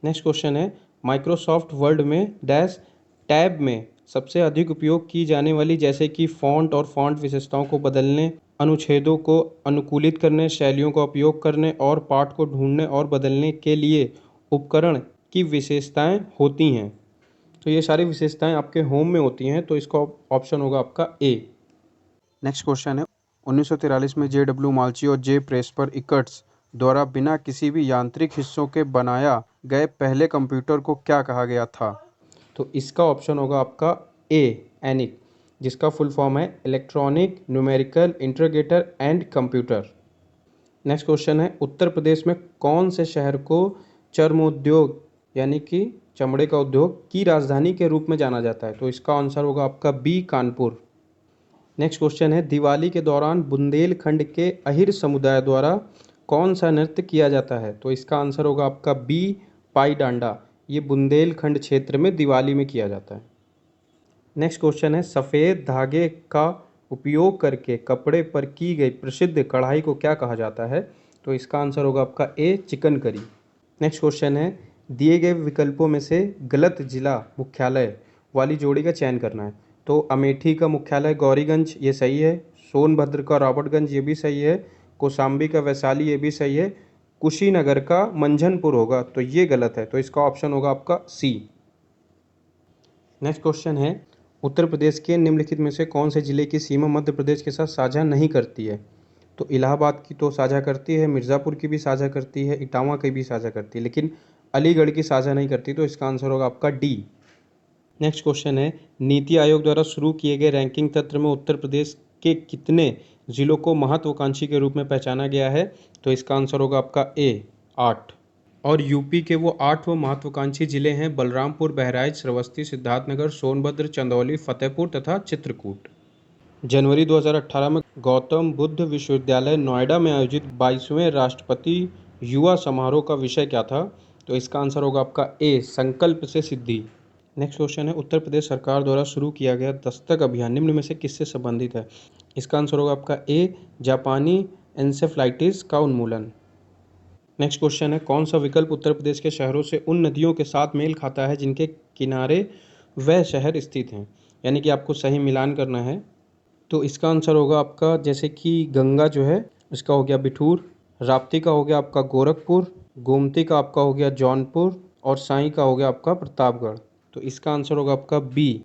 नेक्स्ट क्वेश्चन है, माइक्रोसॉफ्ट वर्ड में डैश टैब में सबसे अधिक उपयोग की जाने वाली, जैसे कि फ़ॉन्ट और फ़ॉन्ट विशेषताओं को बदलने, अनुच्छेदों को अनुकूलित करने, शैलियों का उपयोग करने और पाठ को ढूंढने और बदलने के लिए उपकरण की विशेषताएं होती हैं। तो ये सारी विशेषताएं आपके होम में होती हैं, तो इसका ऑप्शन होगा आपका ए। नेक्स्ट क्वेश्चन है, 1943 में जे.डब्ल्यू. माल्ची और जे. प्रेस्पर इकट्स द्वारा बिना किसी भी यांत्रिक हिस्सों के बनाया गए पहले कंप्यूटर को क्या कहा गया था? तो इसका ऑप्शन होगा आपका ए, एनिक, जिसका फुल फॉर्म है electronic numerical integrator and computer. Next question है, उत्तर प्रदेश में कौन से शहर को चर्मोद्योग यानी कि चमड़े का उद्योग की राजधानी के रूप में जाना जाता है? तो इसका आंसर होगा आपका बी, कानपुर। नेक्स्ट क्वेश्चन है, दिवाली के दौरान बुंदेलखंड के अहिर समुदाय द्वारा कौन सा नृत्य किया जाता है? तो इसका आंसर होगा आपका बी, पाई डांडा। ये बुंदेलखंड क्षेत्र में दिवाली में किया जाता है। नेक्स्ट क्वेश्चन है, सफ़ेद धागे का उपयोग करके कपड़े पर की गई प्रसिद्ध कढ़ाई को क्या कहा जाता है? तो इसका आंसर होगा आपका ए, चिकनकरी। नेक्स्ट क्वेश्चन है, दिए गए विकल्पों में से गलत जिला मुख्यालय वाली जोड़ी का चयन करना है। तो अमेठी का मुख्यालय गौरीगंज, ये सही है। सोनभद्र का रॉबर्टगंज, ये भी सही है। कौशाम्बी का वैशाली, ये भी सही है। कुशीनगर का मंझनपुर होगा, तो ये गलत है। तो इसका ऑप्शन होगा आपका सी। नेक्स्ट क्वेश्चन है, उत्तर प्रदेश के निम्नलिखित में से कौन से जिले की सीमा मध्य प्रदेश के साथ साझा नहीं करती है? तो इलाहाबाद की तो साझा करती है, मिर्ज़ापुर की भी साझा करती है, इटावा की भी साझा करती है, लेकिन अलीगढ़ की साझा नहीं करती। तो इसका आंसर होगा आपका डी। नेक्स्ट क्वेश्चन है, नीति आयोग द्वारा शुरू किए गए रैंकिंग तंत्र में उत्तर प्रदेश के कितने जिलों को महत्वाकांक्षी के रूप में पहचाना गया है? तो इसका आंसर होगा आपका ए, 8। और यूपी के वो 8 महत्वाकांक्षी जिले हैं बलरामपुर, बहराइच, श्रावस्ती, सिद्धार्थनगर, सोनभद्र, चंदौली, फतेहपुर तथा चित्रकूट। जनवरी 2018 में गौतम बुद्ध विश्वविद्यालय नोएडा में आयोजित 22वें राष्ट्रपति युवा समारोह का विषय क्या था? तो इसका आंसर होगा आपका ए, संकल्प से सिद्धि। नेक्स्ट क्वेश्चन है, उत्तर प्रदेश सरकार द्वारा शुरू किया गया दस्तक अभियान निम्न में से किससे संबंधित है? इसका आंसर होगा आपका ए, जापानी एन्सेफ्लाइटिस का उन्मूलन। नेक्स्ट क्वेश्चन है, कौन सा विकल्प उत्तर प्रदेश के शहरों से उन नदियों के साथ मेल खाता है जिनके किनारे वह शहर स्थित हैं? यानी कि आपको सही मिलान करना है। तो इसका आंसर होगा आपका, जैसे कि गंगा जो है इसका हो गया बिठूर, राप्ती का हो गया आपका गोरखपुर, गोमती का आपका हो गया जौनपुर और साई का हो गया आपका प्रतापगढ़। तो इसका आंसर होगा आपका बी।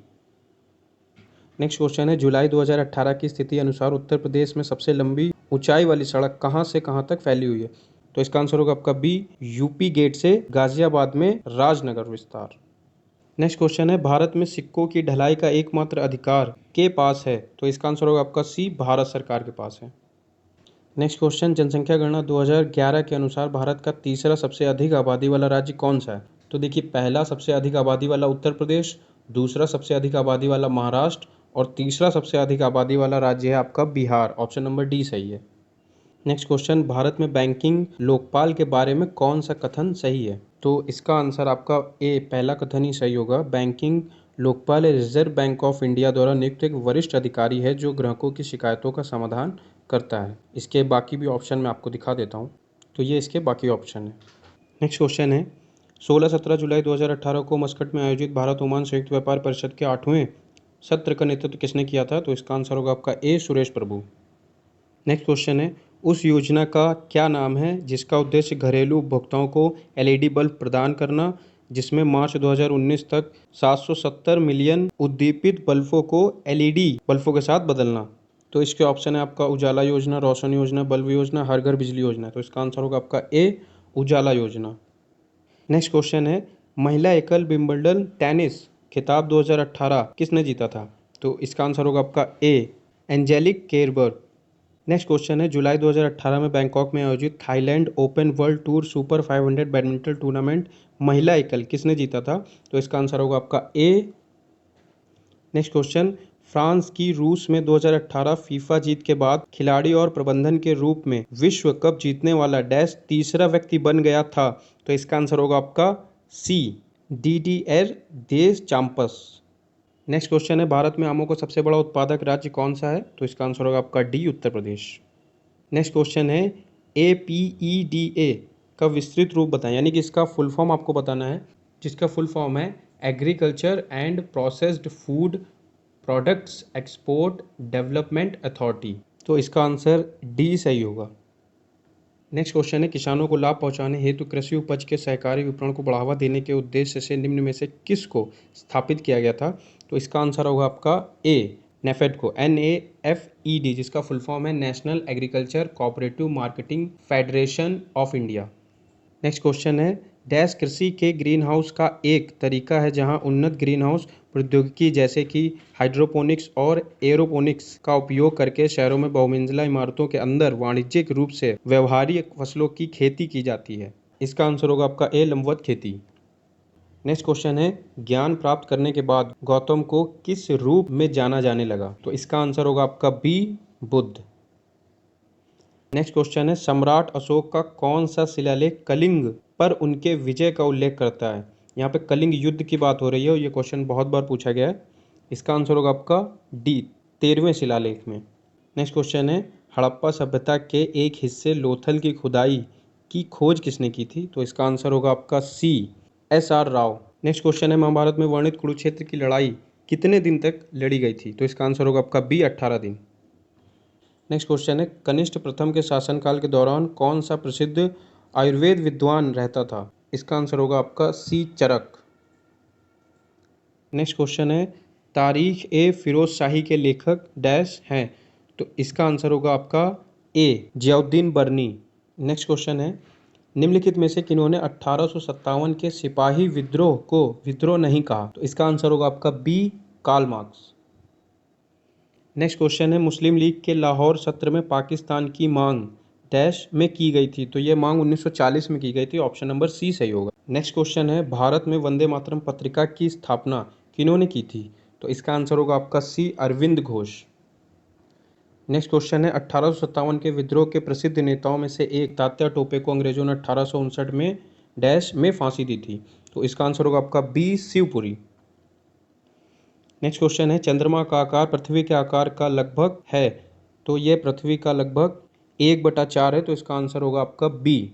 नेक्स्ट क्वेश्चन है, जुलाई 2018 की स्थिति अनुसार उत्तर प्रदेश में सबसे लंबी ऊंचाई वाली सड़क कहां से कहां तक फैली हुई है? तो इसका आंसर होगा आपका बी, यूपी गेट से गाजियाबाद में राजनगर विस्तार। नेक्स्ट क्वेश्चन है, भारत में सिक्कों की ढलाई का एकमात्र अधिकार के पास है? तो इसका आंसर होगा आपका सी, भारत सरकार के पास है। नेक्स्ट क्वेश्चन, जनसंख्या गणना 2011 के अनुसार भारत का तीसरा सबसे अधिक आबादी वाला राज्य कौन सा है? तो देखिए, पहला सबसे अधिक आबादी वाला उत्तर प्रदेश, दूसरा सबसे अधिक आबादी वाला महाराष्ट्र और तीसरा सबसे अधिक आबादी वाला राज्य है आपका बिहार। ऑप्शन नंबर डी सही है। नेक्स्ट क्वेश्चन, भारत में बैंकिंग लोकपाल के बारे में कौन सा कथन सही है? तो इसका आंसर आपका ए, पहला कथन ही सही होगा। Banking Lokpal reserve bank of India द्वारा नियुक्त एक वरिष्ठ अधिकारी है जो ग्राहकों की शिकायतों का समाधान करता है। इसके बाकी भी ऑप्शन मैं आपको दिखा देता हूँ। तो ये इसके बाकी ऑप्शन है। नेक्स्ट क्वेश्चन है, 16-17 जुलाई 2018 को मस्कट में आयोजित भारत ओमान संयुक्त व्यापार परिषद के 8वें सत्र का नेतृत्व किसने किया था? तो इसका आंसर होगा आपका ए, सुरेश प्रभु। नेक्स्ट क्वेश्चन है, उस योजना का क्या नाम है जिसका उद्देश्य घरेलू उपभोक्ताओं को एलईडी बल्ब प्रदान करना, जिसमें मार्च 2019 तक 770 मिलियन उद्दीपित बल्बों को एलईडी बल्बों के साथ बदलना? तो इसके ऑप्शन है आपका उजाला योजना, रोशन योजना, बल्ब योजना, हर घर बिजली योजना। तो इसका आंसर होगा आपका ए, उजाला योजना। नेक्स्ट क्वेश्चन है, महिला एकल विंबलडन टेनिस खिताब 2018 किसने जीता था? तो इसका आंसर होगा आपका ए, एंजेलिक केरबर। नेक्स्ट क्वेश्चन है, जुलाई 2018 में बैंकॉक में आयोजित Thailand open world tour super 500 badminton tournament महिला एकल किसने जीता था? तो इसका आंसर होगा आपका ए। नेक्स्ट क्वेश्चन, फ्रांस की रूस में 2018 फीफा जीत के बाद खिलाड़ी और प्रबंधन के रूप में विश्व कप जीतने वाला डैश तीसरा व्यक्ति बन गया था? तो इसका आंसर होगा आपका सी, डीडीएर देश चांपस। नेक्स्ट क्वेश्चन है, भारत में आमों का सबसे बड़ा उत्पादक राज्य कौन सा है? तो इसका आंसर होगा आपका D, Uttar Pradesh. Next question है, APEDA का विस्तृत रूप बताएं, यानी कि इसका फुल फॉर्म आपको बताना है, जिसका फुल फॉर्म है agriculture and processed food products export development authority. तो इसका आंसर डी सही होगा। नेक्स्ट क्वेश्चन है, किसानों को लाभ पहुंचाने हेतु कृषि उपज के सहकारी विपणन को बढ़ावा देने के उद्देश्य से निम्न में से किसको स्थापित किया गया था? तो इसका आंसर होगा आपका ए, नेफेड को, NAFED, जिसका फुल फॉर्म है national agriculture cooperative marketing federation of India. Next question है, डैश कृषि के ग्रीन हाउस का एक तरीका है जहां उन्नत ग्रीन हाउस प्रौद्योगिकी जैसे कि हाइड्रोपोनिक्स और एरोपोनिक्स का उपयोग करके शहरों में बहुमंजिला इमारतों के अंदर वाणिज्यिक रूप से व्यवहारिक फसलों की खेती की जाती है। इसका आंसर होगा आपका ए, लंबवत खेती। नेक्स्ट क्वेश्चन है, ज्ञान प्राप्त करने के बाद गौतम को किस रूप में जाना जाने लगा? तो इसका आंसर होगा आपका बी, बुद्ध। नेक्स्ट क्वेश्चन है, सम्राट अशोक का कौन सा शिलालेख कलिंग पर उनके विजय का उल्लेख करता है? यहाँ पे कलिंग युद्ध की बात हो रही है और ये क्वेश्चन बहुत बार पूछा गया है। इसका आंसर होगा आपका डी, 13वें शिलालेख में। नेक्स्ट क्वेश्चन है, हड़प्पा सभ्यता के एक हिस्से लोथल की खुदाई की खोज किसने की थी? तो इसका आंसर होगा आपका सी, SR राव। नेक्स्ट क्वेश्चन है, महाभारत में वर्णित कुरुक्षेत्र की लड़ाई कितने दिन तक लड़ी गई थी? तो इसका आंसर होगा आपका बी, 18 दिन। नेक्स्ट क्वेश्चन है, कनिष्ठ प्रथम के शासनकाल के दौरान कौन सा प्रसिद्ध आयुर्वेद विद्वान रहता था? इसका आंसर होगा आपका सी, चरक। नेक्स्ट क्वेश्चन है, तारीख ए फिरोज शाही के लेखक डैश हैं? तो इसका आंसर होगा आपका ए, जियाउद्दीन बर्नी। नेक्स्ट क्वेश्चन है, निम्नलिखित में से किन्होंने 1857 के सिपाही विद्रोह को विद्रोह नहीं कहा? तो इसका आंसर होगा आपका B, Karl Marx. Next question है, मुस्लिम लीग के लाहौर सत्र में पाकिस्तान की मांग डैश में की गई थी? तो ये मांग 1940 में की गई थी, ऑप्शन नंबर सी सही होगा। नेक्स्ट क्वेश्चन है, भारत में वंदे मातरम पत्रिका की स्थापना किन्होंने की थी? तो इसका आंसर होगा आपका सी, अरविंद घोष। नेक्स्ट क्वेश्चन है, 1857 के विद्रोह के प्रसिद्ध नेताओं में से एक तात्या टोपे को अंग्रेजों ने 1859 में डैश में फांसी दी थी? तो इसका आंसर होगा आपका बी, शिवपुरी। नेक्स्ट क्वेश्चन है, चंद्रमा का आकार पृथ्वी के आकार का लगभग है? तो ये पृथ्वी का लगभग 1/4 है, तो इसका आंसर होगा आपका बी।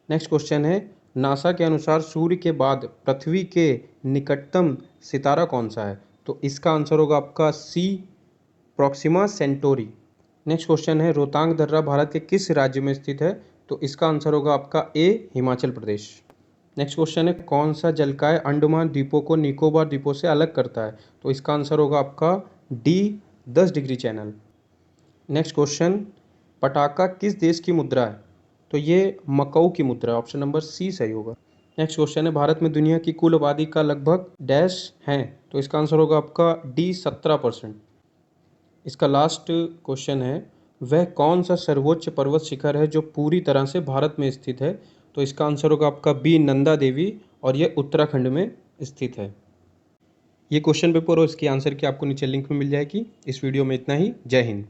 नेक्स्ट क्वेश्चन है, नासा के अनुसार सूर्य के बाद पृथ्वी के निकटतम सितारा कौन सा है? तो इसका आंसर होगा आपका सी, प्रॉक्सिमा सेंटोरी। नेक्स्ट क्वेश्चन है, रोहतांग दर्रा भारत के किस राज्य में स्थित है? तो इसका आंसर होगा आपका ए, हिमाचल प्रदेश। नेक्स्ट क्वेश्चन है, कौन सा जलकाय अंडमान द्वीपों को निकोबार द्वीपों से अलग करता है? तो इसका आंसर होगा आपका D, 10 degree channel. Next question, पटाका किस देश की मुद्रा है? तो ये मकाऊ की मुद्रा है, ऑप्शन नंबर सी सही होगा। नेक्स्ट क्वेश्चन है, भारत में दुनिया की कुल आबादी का लगभग डैश है? तो इसका आंसर होगा आपका डी, 17%। इसका लास्ट क्वेश्चन है, वह कौन सा सर्वोच्च पर्वत शिखर है जो पूरी तरह से भारत में स्थित है? तो इसका आंसर होगा आपका बी, नंदा देवी, और यह उत्तराखंड में स्थित है। ये क्वेश्चन पेपर और इसकी आंसर की आपको नीचे लिंक में मिल जाएगी। इस वीडियो में इतना ही। जय हिंद।